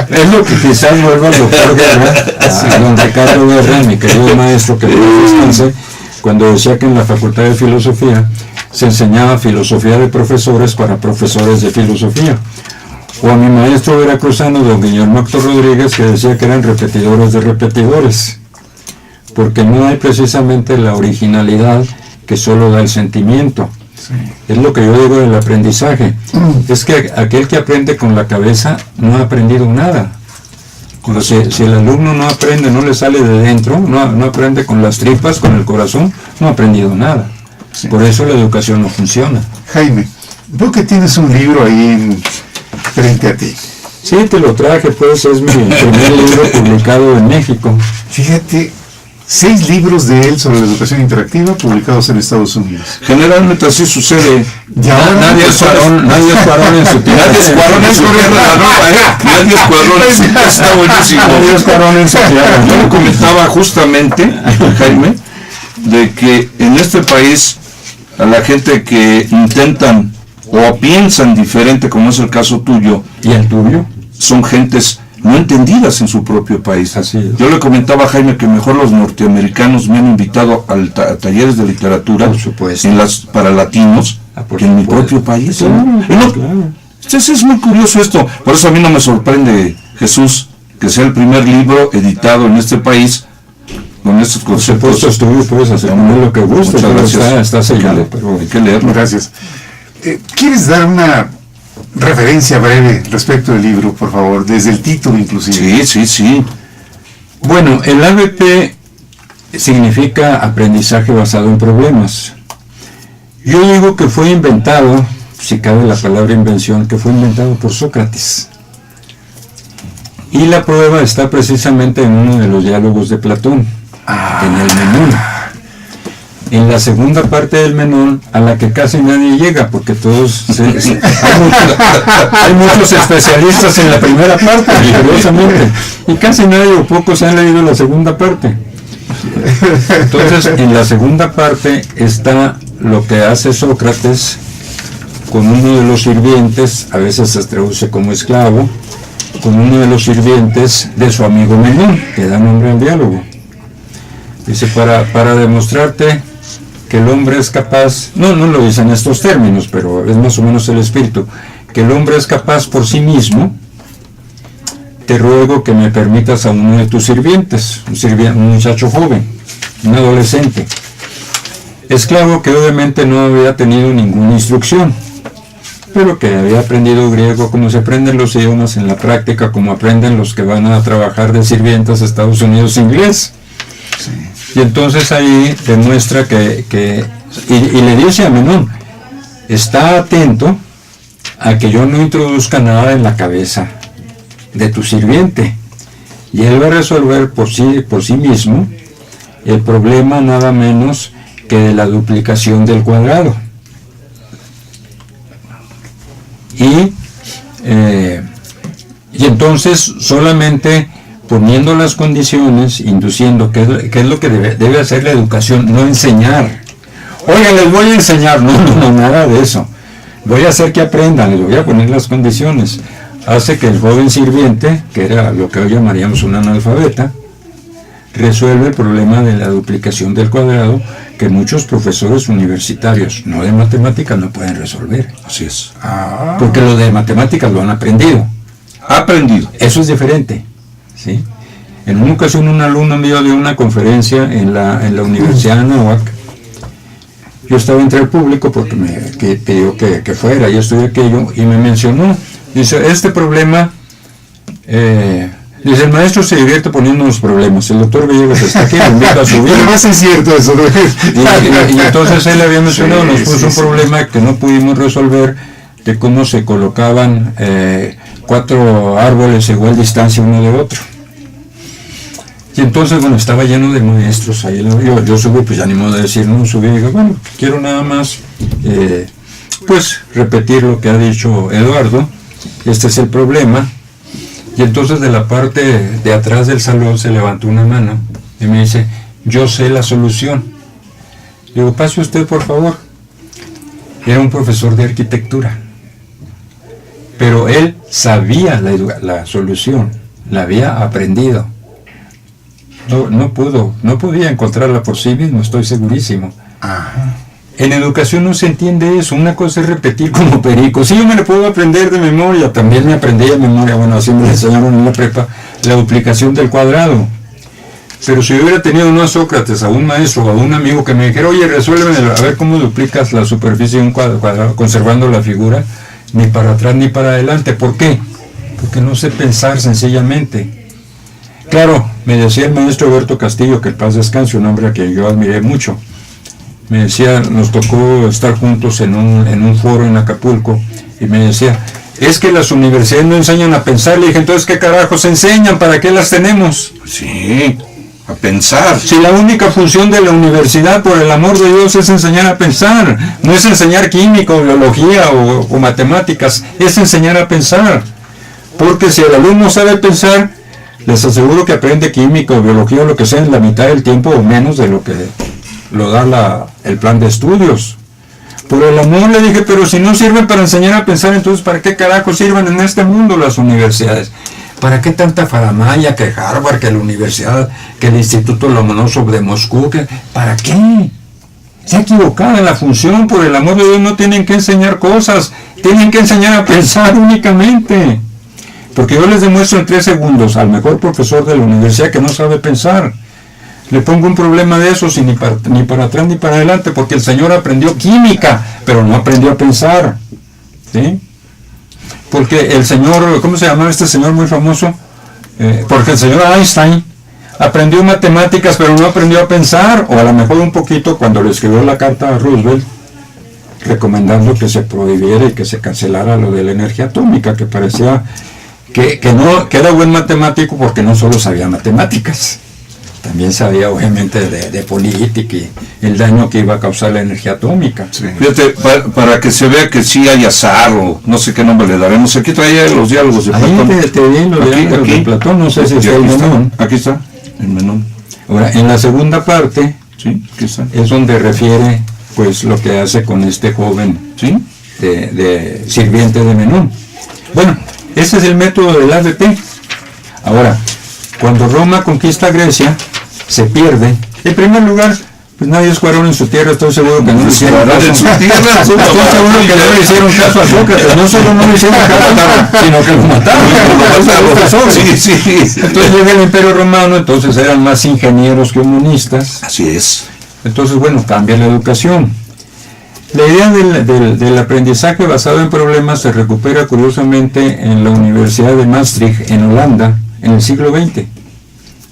Es lo que quizás vuelva al doctor Guerra, a don Ricardo Guerra, mi querido maestro, que descanse, cuando decía que en la Facultad de Filosofía se enseñaba filosofía de profesores para profesores de filosofía. O a mi maestro veracruzano, don Guillermo Héctor Rodríguez, que decía que eran repetidores de repetidores, porque no hay precisamente la originalidad que solo da el sentimiento. Sí. Es lo que yo digo del aprendizaje. Es que aquel que aprende con la cabeza no ha aprendido nada. Si el alumno no aprende, no le sale de dentro, no aprende con las tripas, con el corazón, no ha aprendido nada. Sí. Por eso la educación no funciona. Jaime, veo que tienes un libro ahí frente a ti. Sí, te lo traje, pues es mi primer libro publicado en México. Fíjate, 6 libros de él sobre la educación interactiva publicados en Estados Unidos. Generalmente así sucede. Nadie es varón en su tierra. Nadie es varón en su tierra. Nadie es varón en su tierra. Está buenísimo. Nadie es varón en su tierra. Yo lo comentaba justamente, Jaime, de que en este país a la gente que intentan o piensan diferente, como es el caso tuyo, y el tuyo, son gentes no entendidas en su propio país. Así es. Yo le comentaba a Jaime que mejor los norteamericanos me han invitado a talleres de literatura para latinos que en mi propio país. Claro. Entonces es muy curioso esto. Por eso a mí no me sorprende, Jesús, que sea el primer libro editado en este país con estos conceptos. Por supuesto, tú puedes hacer lo que gustes. Muchas gracias. Está sellado, pero hay que leerlo. Gracias. ¿Quieres dar una referencia breve respecto del libro, por favor, desde el título inclusive? Sí. Bueno, el ABP significa aprendizaje basado en problemas. Yo digo que fue inventado, si cabe la palabra invención, que fue inventado por Sócrates. Y la prueba está precisamente en uno de los diálogos de Platón, en el Menón. En la segunda parte del Menón, a la que casi nadie llega, porque hay muchos especialistas en la primera parte, curiosamente, y casi nadie o pocos han leído la segunda parte. Entonces, en la segunda parte está lo que hace Sócrates con uno de los sirvientes, a veces se traduce como esclavo, con uno de los sirvientes de su amigo Menón, que da nombre al diálogo. Dice, para demostrarte que el hombre es capaz, no lo dice en estos términos, pero es más o menos el espíritu, que el hombre es capaz por sí mismo, te ruego que me permitas a uno de tus sirvientes, un muchacho joven, un adolescente, esclavo que obviamente no había tenido ninguna instrucción, pero que había aprendido griego como se aprenden los idiomas en la práctica, como aprenden los que van a trabajar de sirvientas a Estados Unidos inglés. Sí. Y entonces ahí demuestra y le dice a Menón, está atento a que yo no introduzca nada en la cabeza de tu sirviente, y él va a resolver por sí mismo el problema nada menos que de la duplicación del cuadrado. Y entonces solamente poniendo las condiciones, induciendo, qué es lo que debe hacer la educación, no enseñar. Oiga, les voy a enseñar, no, nada de eso. Voy a hacer que aprendan, les voy a poner las condiciones. Hace que el joven sirviente, que era lo que hoy llamaríamos un analfabeta, resuelve el problema de la duplicación del cuadrado que muchos profesores universitarios, no de matemáticas, no pueden resolver. Así es. Porque lo de matemáticas lo han aprendido. Eso es diferente. ¿Sí? En una ocasión un alumno mío dio una conferencia en la Universidad de Anáhuac. Yo estaba entre el público porque me pidió que fuera, yo estudié aquello, y me mencionó, dice, este problema Dice, el maestro se divierte poniéndonos problemas. El doctor Villegas está aquí, lo invita a subir. Pero más es cierto eso. Y entonces él había mencionado, nos puso un problema que no pudimos resolver, de cómo se colocaban 4 árboles a igual distancia uno de otro. Y entonces, bueno, estaba lleno de maestros ahí. Yo subí, pues ya ni modo de decir, no, subí y dije, bueno, quiero nada más, pues, repetir lo que ha dicho Eduardo. Este es el problema. Y entonces de la parte de atrás del salón se levantó una mano y me dice, yo sé la solución. Digo, pase usted, por favor. Era un profesor de arquitectura. Pero él sabía la solución, la había aprendido. No podía encontrarla por sí mismo, estoy segurísimo. Ajá. En educación no se entiende eso, una cosa es repetir como perico. Sí, yo me lo puedo aprender de memoria, también me aprendí de memoria, bueno, así me enseñaron en la prepa, la duplicación del cuadrado. Pero si yo hubiera tenido no a Sócrates, a un maestro o a un amigo que me dijera, oye, resuélveme, a ver cómo duplicas la superficie de un cuadrado, conservando la figura, ni para atrás ni para adelante. ¿Por qué? Porque no sé pensar sencillamente. Claro, me decía el maestro Alberto Castillo, que en paz descanse, un hombre a quien yo admiré mucho. Me decía, nos tocó estar juntos en un foro en Acapulco, y me decía, es que las universidades no enseñan a pensar. Le dije, entonces, ¿qué carajos enseñan? ¿Para qué las tenemos? Sí, a pensar. Si la única función de la universidad, por el amor de Dios, es enseñar a pensar, no es enseñar química o biología o matemáticas, es enseñar a pensar. Porque si el alumno sabe pensar, les aseguro que aprende química o biología o lo que sea en la mitad del tiempo o menos de lo que lo da el plan de estudios. Por el amor, le dije, pero si no sirven para enseñar a pensar, entonces ¿para qué carajo sirven en este mundo las universidades? ¿Para qué tanta faramaya, que Harvard, que la universidad, que el Instituto Lomonosov de Moscú? ¿Para qué? Se ha equivocado en la función, por el amor de Dios, no tienen que enseñar cosas, tienen que enseñar a pensar únicamente. Porque yo les demuestro en 3 segundos al mejor profesor de la universidad que no sabe pensar. Le pongo un problema de esos y ni para atrás ni para adelante, porque el señor aprendió química, pero no aprendió a pensar. ¿Sí? Porque el señor, ¿cómo se llamaba este señor muy famoso? Porque el señor Einstein aprendió matemáticas, pero no aprendió a pensar, o a lo mejor un poquito cuando le escribió la carta a Roosevelt, recomendando que se prohibiera y que se cancelara lo de la energía atómica, que parecía que era buen matemático porque no solo sabía matemáticas, también sabía obviamente de política y el daño que iba a causar la energía atómica. Sí. Fíjate, para que se vea que sí hay azar o no sé qué nombre le daremos. Aquí traía los diálogos de Platón. Ahí te di los diálogos de Platón, no sé si está el Menón. Aquí está, el Menón. Ahora, en la segunda parte, Sí, aquí está. es donde refiere pues lo que hace con este joven, ¿Sí? de sirviente de Menón. Bueno, ese es el método del ADP. Ahora, cuando Roma conquista Grecia, se pierde. En primer lugar, pues nadie es cuarón en su tierra, estoy seguro que no le hicieron caso. Estoy seguro que no le hicieron caso a Sócrates, no solo no le hicieron caso, sino que lo mataron. Sí. Entonces llega el Imperio Romano, entonces eran más ingenieros que humanistas. Así es. Entonces, bueno, cambia la educación. La idea del aprendizaje basado en problemas se recupera curiosamente en la Universidad de Maastricht, en Holanda, en el siglo XX.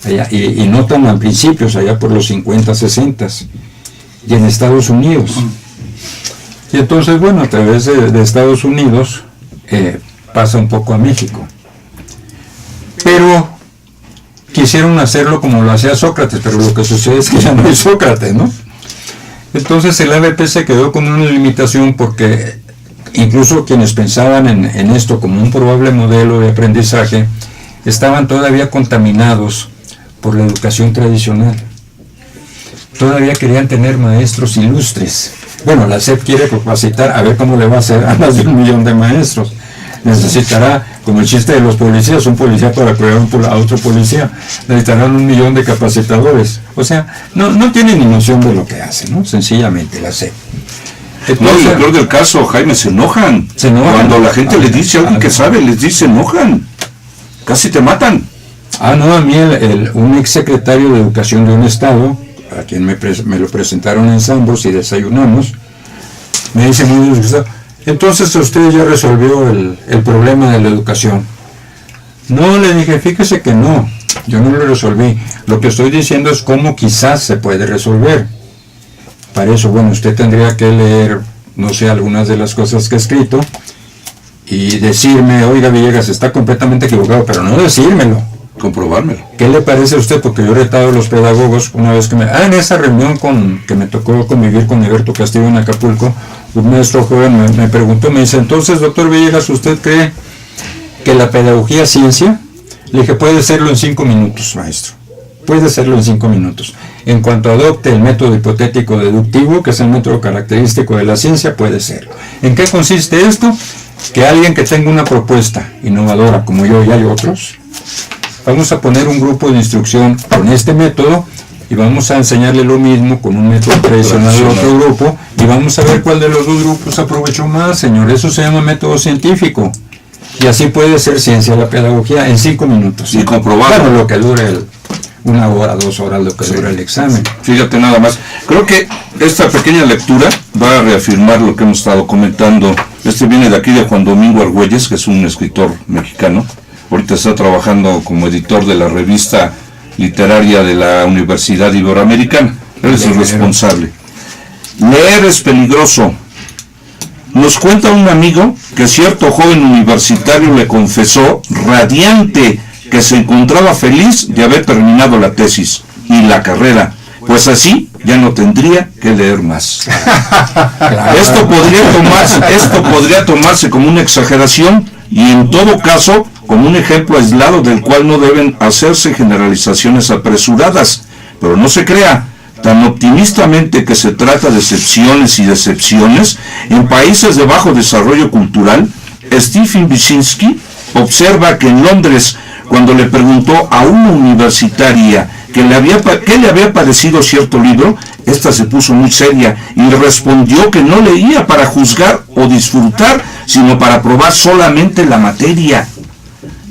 Allá, y no tan a principios, allá por los 50, 60, y en Estados Unidos. Y entonces, bueno, a través de Estados Unidos pasa un poco a México. Pero quisieron hacerlo como lo hacía Sócrates, pero lo que sucede es que ya no es Sócrates, ¿no? Entonces el ABP se quedó con una limitación porque incluso quienes pensaban en esto como un probable modelo de aprendizaje estaban todavía contaminados por la educación tradicional. Todavía querían tener maestros ilustres. Bueno, la SEP quiere capacitar, a ver cómo le va a hacer a más de 1 millón de maestros. Necesitará, como el chiste de los policías, un policía para crear a otro policía, necesitarán 1 millón de capacitadores. O sea, no tienen ni noción de lo que hacen, ¿no? Sencillamente la SEP. No, y lo peor del caso, Jaime, se enojan. Cuando la gente les dice algo que sabe, les dice, se enojan. Casi te matan. No, a mí un ex secretario de Educación de un estado, a quien me lo presentaron en Sambors y desayunamos, me dice muy disgustado, entonces usted ya resolvió el problema de la educación. No, le dije, fíjese que no, yo no lo resolví. Lo que estoy diciendo es cómo quizás se puede resolver. Para eso, bueno, usted tendría que leer, no sé, algunas de las cosas que he escrito y decirme, oiga Villegas, está completamente equivocado, pero no decírmelo. Comprobármelo. ¿Qué le parece a usted? Porque yo he retado a los pedagogos una vez que en esa reunión que me tocó convivir con Alberto Castillo en Acapulco, un maestro joven me preguntó, me dice, entonces, doctor Villegas, ¿usted cree que la pedagogía es ciencia? Le dije, puede serlo en 5 minutos, maestro. Puede serlo en 5 minutos. En cuanto adopte el método hipotético deductivo, que es el método característico de la ciencia, puede serlo. ¿En qué consiste esto? Que alguien que tenga una propuesta innovadora, como yo y hay otros, vamos a poner un grupo de instrucción con este método y vamos a enseñarle lo mismo con un método tradicional de otro grupo y vamos a ver cuál de los dos grupos aprovechó más, señor. Eso se llama método científico. Y así puede ser ciencia la pedagogía en 5 minutos. Y comprobarlo. Claro, lo que dure 1 hora, 2 horas, lo que dura el examen. Fíjate nada más. Creo que esta pequeña lectura va a reafirmar lo que hemos estado comentando. Este viene de aquí de Juan Domingo Argüelles, que es un escritor mexicano. Ahorita está trabajando como editor de la revista literaria de la Universidad Iberoamericana. Él es el responsable. Leer es peligroso. Nos cuenta un amigo que cierto joven universitario le confesó, radiante, que se encontraba feliz de haber terminado la tesis y la carrera, pues así ya no tendría que leer más. Esto podría tomarse como una exageración y en todo caso como un ejemplo aislado del cual no deben hacerse generalizaciones apresuradas, pero no se crea tan optimistamente que se trata de excepciones y decepciones. En países de bajo desarrollo cultural, Stephen Wyszynski observa que en Londres, cuando le preguntó a una universitaria qué le había parecido cierto libro, esta se puso muy seria y respondió que no leía para juzgar o disfrutar, sino para probar solamente la materia.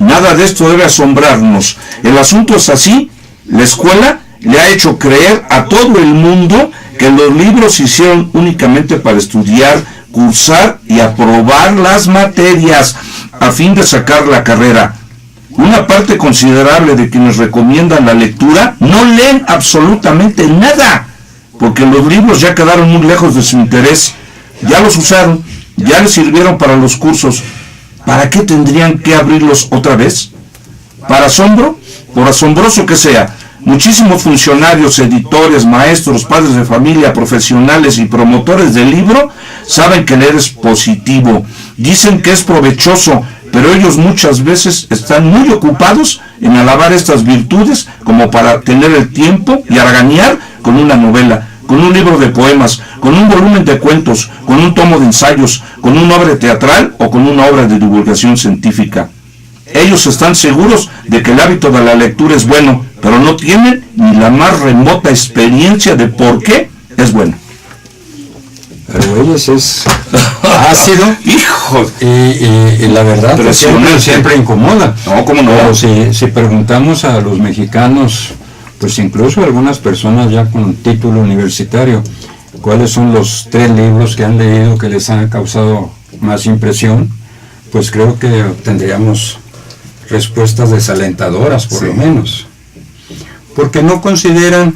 Nada de esto debe asombrarnos. El asunto es así. La escuela le ha hecho creer a todo el mundo que los libros se hicieron únicamente para estudiar, cursar y aprobar las materias a fin de sacar la carrera. Una parte considerable de quienes recomiendan la lectura no leen absolutamente nada, porque los libros ya quedaron muy lejos de su interés, ya los usaron, ya les sirvieron para los cursos. ¿Para qué tendrían que abrirlos otra vez? ¿Para asombro? Por asombroso que sea, muchísimos funcionarios, editores, maestros, padres de familia, profesionales y promotores del libro saben que leer es positivo, dicen que es provechoso, pero ellos muchas veces están muy ocupados en alabar estas virtudes como para tener el tiempo y haraganear con una novela, con un libro de poemas, con un volumen de cuentos, con un tomo de ensayos, con una obra teatral o con una obra de divulgación científica. Ellos están seguros de que el hábito de la lectura es bueno, pero no tienen ni la más remota experiencia de por qué es bueno. Pero es ácido. ¡Hijo! Y la verdad que siempre incomoda. No, ¿cómo no? Pero si preguntamos a los mexicanos, pues incluso algunas personas ya con título universitario, ¿cuáles son los 3 libros que han leído que les han causado más impresión? Pues creo que obtendríamos respuestas desalentadoras, por lo menos. Porque no consideran,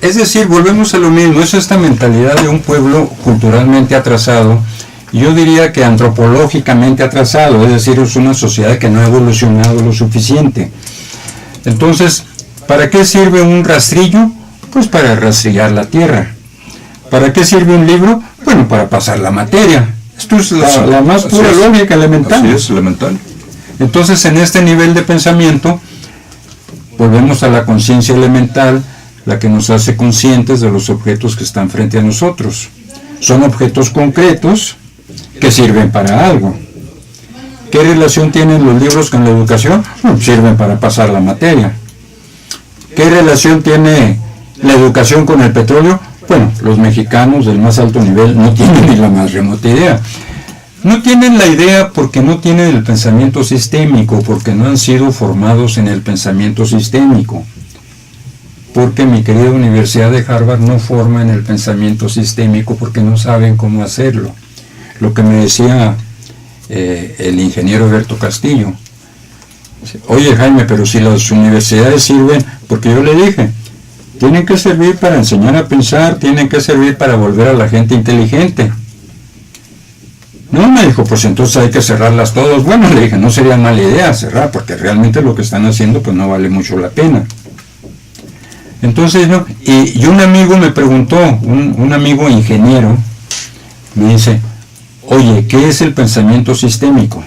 es decir, volvemos a lo mismo, es esta mentalidad de un pueblo culturalmente atrasado, yo diría que antropológicamente atrasado, es decir, es una sociedad que no ha evolucionado lo suficiente. Entonces, ¿para qué sirve un rastrillo? Pues para rastrillar la tierra. ¿Para qué sirve un libro? Bueno, para pasar la materia. Esto es la más pura lógica elemental. Así es, elemental. Entonces, en este nivel de pensamiento, volvemos a la conciencia elemental, la que nos hace conscientes de los objetos que están frente a nosotros. Son objetos concretos que sirven para algo. ¿Qué relación tienen los libros con la educación? Bueno, sirven para pasar la materia. ¿Qué relación tiene la educación con el petróleo? Bueno, los mexicanos del más alto nivel no tienen ni la más remota idea. No tienen la idea porque no tienen el pensamiento sistémico, porque no han sido formados en el pensamiento sistémico. Porque mi querida Universidad de Harvard no forma en el pensamiento sistémico porque no saben cómo hacerlo. Lo que me decía el ingeniero Alberto Castillo. Oye, Jaime, pero si las universidades sirven, porque yo le dije, tienen que servir para enseñar a pensar, tienen que servir para volver a la gente inteligente. No, me dijo, pues entonces hay que cerrarlas todas. Bueno, le dije, no sería mala idea cerrar, porque realmente lo que están haciendo pues no vale mucho la pena. Entonces, ¿no? Y un amigo me preguntó, un amigo ingeniero, me dice, oye, ¿qué es el pensamiento sistémico?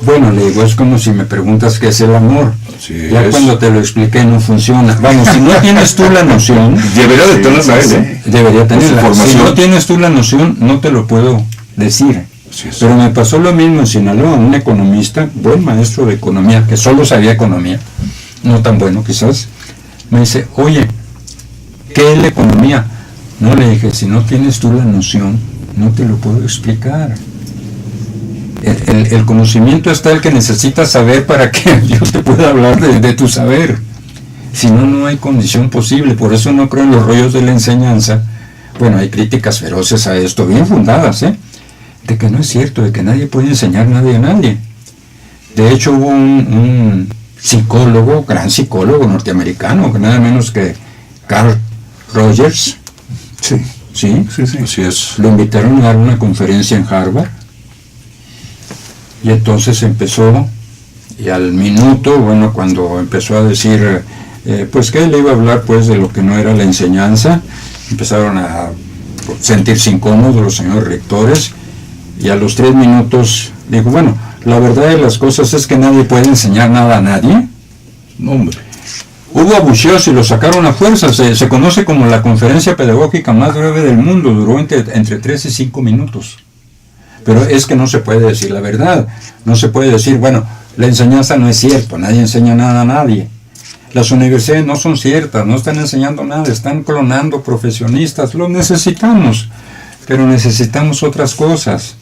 Bueno, le digo, es como si me preguntas qué es el amor. Así Ya es. cuando te lo expliqué no funciona. Vamos, si no tienes tú la noción, Debería de tenerla él, ¿eh? debería tenerla. Si información. no tienes tú la noción, no te lo puedo decir. Así es. Pero me pasó lo mismo en Sinaloa, un economista, buen maestro de economía, que solo sabía economía, no tan bueno quizás, me dice, oye, ¿qué es la economía? No, le dije, si no tienes tú la noción, no te lo puedo explicar. El conocimiento está el que necesitas saber para que yo te pueda hablar de tu saber. Si no, no hay condición posible. Por eso no creo en los rollos de la enseñanza. Bueno, hay críticas feroces a esto, bien fundadas, de que no es cierto, de que nadie puede enseñar a nadie. De hecho, hubo un psicólogo, gran psicólogo norteamericano, que nada menos que Carl Rogers, Sí, ¿sí? sí, sí. Así es. Lo invitaron a dar una conferencia en Harvard. Y entonces empezó, y al minuto, bueno, cuando empezó a decir, pues que él iba a hablar pues de lo que no era la enseñanza, empezaron a sentirse incómodos los señores rectores, y a los 3 minutos dijo, bueno, la verdad de las cosas es que nadie puede enseñar nada a nadie. No, hombre. Hubo abucheos y lo sacaron a fuerza. Se conoce como la conferencia pedagógica más breve del mundo, duró entre 3 y 5 minutos. Pero es que no se puede decir la verdad, no se puede decir, bueno, la enseñanza no es cierto, nadie enseña nada a nadie. Las universidades no son ciertas, no están enseñando nada, están clonando profesionistas, los necesitamos, pero necesitamos otras cosas.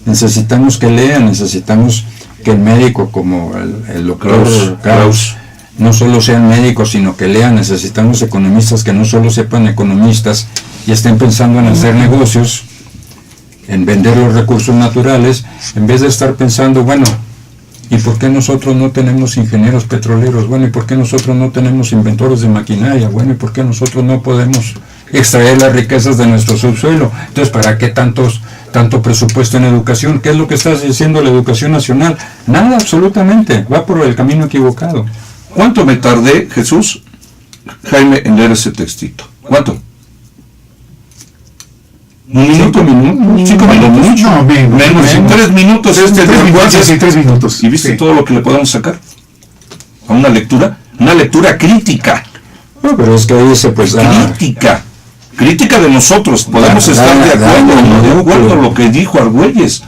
Necesitamos que lean, necesitamos que el médico como el doctor Krauss no solo sean médicos, sino que lean. Necesitamos economistas que no solo sepan economistas y estén pensando en hacer negocios, en vender los recursos naturales, en vez de estar pensando, bueno, ¿y por qué nosotros no tenemos ingenieros petroleros? Bueno, ¿y por qué nosotros no tenemos inventores de maquinaria? Bueno, ¿y por qué nosotros no podemos extraer las riquezas de nuestro subsuelo? Entonces, ¿para qué tanto presupuesto en educación? ¿Qué es lo que está diciendo la educación nacional? Nada, absolutamente, va por el camino equivocado. ¿Cuánto me tardé, Jesús, Jaime, en leer ese textito? ¿Cuánto? ¿Un minuto? 5 minutos. No, menos. En 3 minutos este de 3 minutos, Argüelles. sí, 3 minutos. ¿Y viste Sí. todo lo que le podemos sacar? A una lectura crítica. No, pero es que ahí se pues Crítica de nosotros. Podemos estar de acuerdo o no de acuerdo con lo que dijo Argüelles.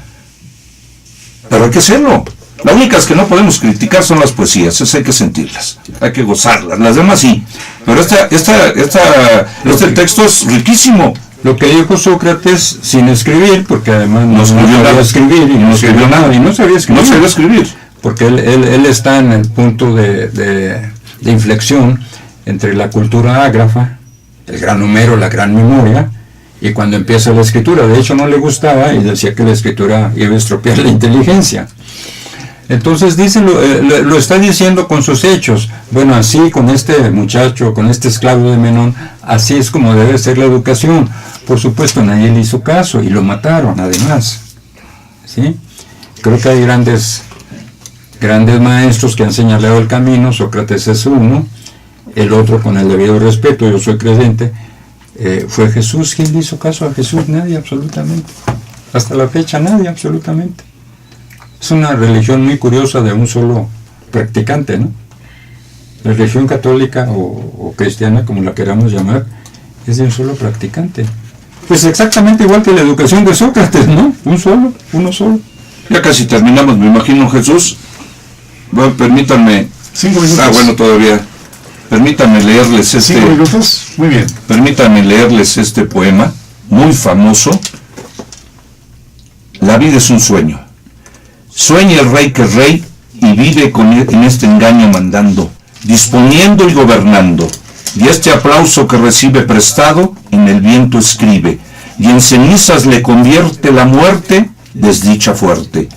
Pero hay que hacerlo. Las únicas que no podemos criticar son las poesías, esas hay que sentirlas, hay que gozarlas, las demás sí. Pero este texto es riquísimo. Lo que dijo Sócrates sin escribir, porque además no escribió sabía nada. escribir y no escribió nada, y no sabía escribir. No sabía escribir. Porque él está en el punto de inflexión entre la cultura ágrafa, el gran Homero, la gran memoria, y cuando empieza la escritura. De hecho no le gustaba y decía que la escritura iba a estropear la inteligencia. Entonces dice, lo está diciendo con sus hechos. Bueno, así con este muchacho, con este esclavo de Menón, así es como debe ser la educación. Por supuesto, nadie le hizo caso y lo mataron, además. ¿Sí? Creo que hay grandes maestros que han señalado el camino. Sócrates es uno, el otro, con el debido respeto, yo soy creyente, fue Jesús. ¿Quién le hizo caso a Jesús? Nadie, absolutamente. Hasta la fecha, nadie, absolutamente. Es una religión muy curiosa de un solo practicante, ¿no? La religión católica o cristiana, como la queramos llamar, es de un solo practicante. Pues exactamente igual que la educación de Sócrates, ¿no? Uno solo. Ya casi terminamos, me imagino, Jesús. Bueno, permítanme. 5 minutos. Ah, bueno, todavía. Permítanme leerles 5 minutos, muy bien. Permítanme leerles este poema, muy famoso. La vida es un sueño. Sueña el rey que es rey y vive en este engaño mandando, disponiendo y gobernando. Y este aplauso que recibe prestado en el viento escribe, y en cenizas le convierte la muerte, desdicha fuerte.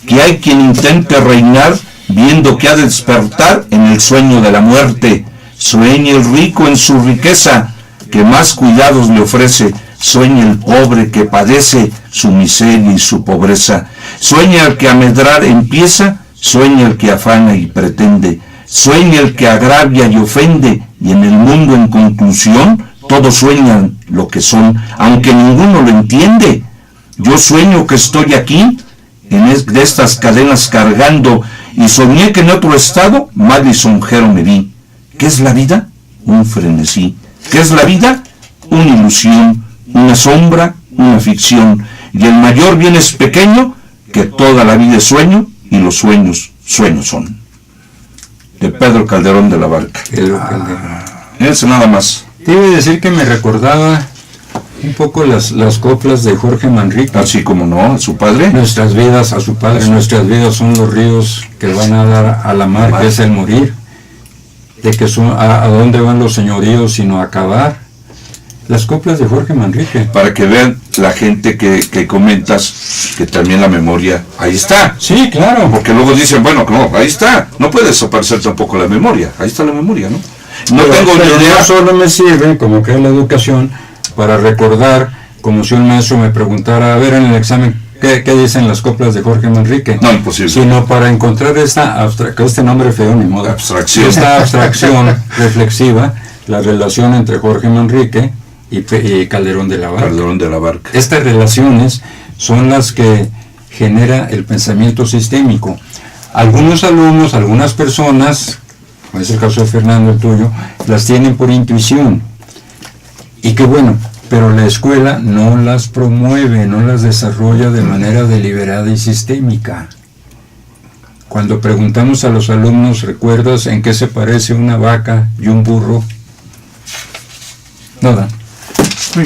Que hay quien intente reinar viendo que ha de despertar en el sueño de la muerte. Sueña el rico en su riqueza, que más cuidados le ofrece. Sueña el pobre que padece su miseria y su pobreza. Sueña el que a medrar empieza, sueña el que afana y pretende. Sueña el que agravia y ofende, y en el mundo en conclusión, todos sueñan lo que son, aunque ninguno lo entiende. Yo sueño que estoy aquí, de estas cadenas cargando, y soñé que en otro estado, mal lisonjero me vi. ¿Qué es la vida? Un frenesí. ¿Qué es la vida? Una ilusión, una sombra, una ficción. Y el mayor bien es pequeño, que toda la vida es sueño, y los sueños, sueños son. De Pedro Calderón de la Barca. Pedro Calderón. Eso nada más. Te iba a decir que me recordaba un poco las coplas de Jorge Manrique. Así como no, a su padre. Nuestras vidas, a su padre, nuestras vidas son los ríos que van a dar a la mar, que es el morir. De que son a dónde van los señoríos sino a acabar. Las coplas de Jorge Manrique. Para que vean la gente que comentas, que también la memoria, ahí está. Sí, claro. Porque luego dicen, bueno, no, ahí está. No puede desaparecer tampoco la memoria. Ahí está la memoria, ¿no? No tengo ni idea. No solo me sirve, como que es la educación, para recordar, como si un maestro me preguntara, a ver en el examen, ¿qué dicen las coplas de Jorge Manrique? No, imposible. Sino para encontrar este nombre feo, ni modo. Abstracción. Esta abstracción reflexiva, la relación entre Jorge Manrique y Calderón de la Barca. Calderón de la Barca. Estas relaciones son las que genera el pensamiento sistémico. Algunos alumnos, algunas personas, como es el caso de Fernando, el tuyo, las tienen por intuición. Y qué bueno, pero la escuela no las promueve, no las desarrolla de manera deliberada y sistémica. Cuando preguntamos a los alumnos, ¿recuerdas en qué se parece una vaca y un burro? No dan.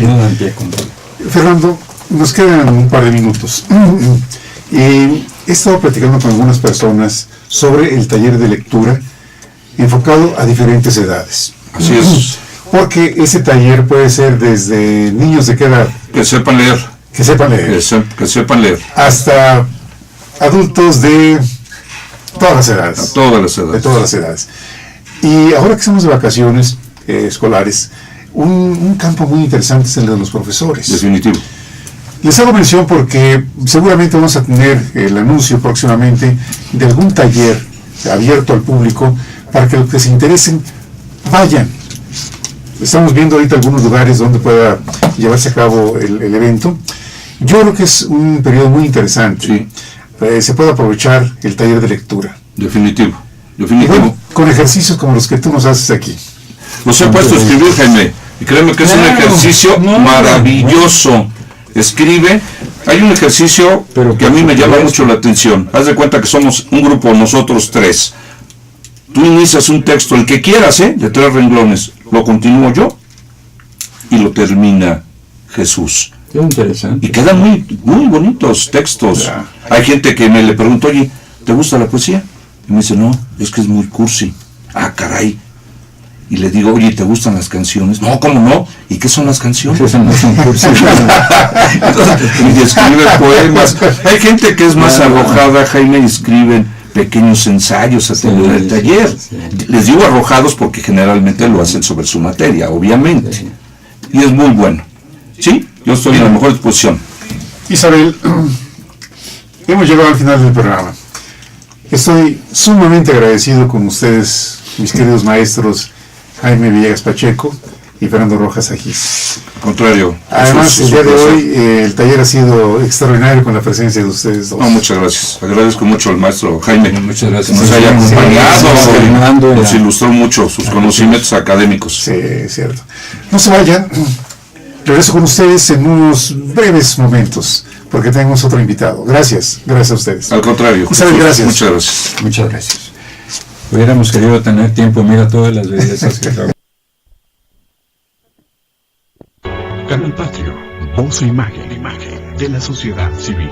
No dan pie con bola. Fernando, nos quedan un par de minutos. Y he estado platicando con algunas personas sobre el taller de lectura enfocado a diferentes edades. Así es. Porque ese taller puede ser desde niños de qué edad, Que sepan leer. que sepan leer, Que sepan leer. hasta adultos de todas las A edades. todas las De edades. todas las edades. Y ahora que estamos de vacaciones escolares, un campo muy interesante es el de los profesores. Definitivo. Les hago mención porque seguramente vamos a tener el anuncio próximamente de algún taller abierto al público para que los que se interesen vayan. Estamos viendo ahorita algunos lugares donde pueda llevarse a cabo el evento. Yo creo que es un periodo muy interesante. Sí. Se puede aprovechar el taller de lectura. Definitivo. Y Definitivo. bueno, con ejercicios como los que tú nos haces aquí. Los he puesto a escribir, Jaime. Y créeme que es un Claro, ejercicio no, maravilloso. Escribe. Hay un ejercicio Pero que a mí me llama supuesto. mucho la atención. Haz de cuenta que somos un grupo, nosotros tres. Tú inicias un texto, el que quieras, de 3 renglones. Lo continúo yo y lo termina Jesús. Qué interesante. Y quedan muy, muy bonitos textos. Ya. Hay gente que me le pregunta, oye, ¿te gusta la poesía? Y me dice, no, es que es muy cursi. Ah, caray. Y le digo, oye, ¿te gustan las canciones? No, ¿cómo no? ¿Y qué son las canciones? Eso no es un curso. Y escribe poemas. Hay gente que es más arrojada, Jaime, y escriben pequeños ensayos a tener el taller. sí. Les digo arrojados porque generalmente lo hacen sobre su materia, obviamente. Sí. Y es muy bueno. ¿Sí? Yo estoy en la mejor disposición. Isabel, hemos llegado al final del programa. Estoy sumamente agradecido con ustedes, mis queridos maestros Jaime Villegas Pacheco y Fernando Rojas Agis. Al contrario. Además, eso es el día un de placer. hoy el taller ha sido extraordinario con la presencia de ustedes dos. No, muchas gracias. Agradezco mucho al maestro Jaime. Muchas gracias. Que nos haya Sí, acompañado. sí, Fernando, Nos ya. ilustró mucho sus conocimientos académicos. Sí, es cierto. No se vayan. Regreso con ustedes en unos breves momentos, porque tenemos otro invitado. Gracias. Gracias a ustedes. Al contrario. Isabel, Jesús, gracias. Muchas gracias. Muchas gracias. Hubiéramos querido tener tiempo, mira todas las bellezas que trajo. Canal Patrio, voz e imagen de la sociedad civil.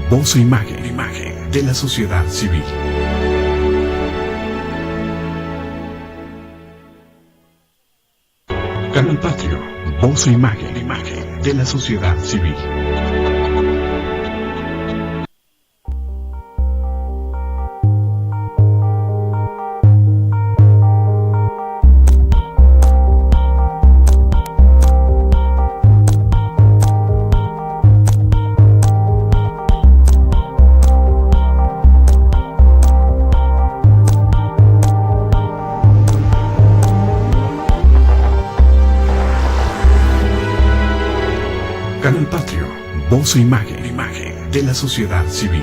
voz e imagen, de la sociedad civil. Canal Patrio, voz e imagen, de la sociedad civil. Canal Patrio, voz e imagen, de la sociedad civil.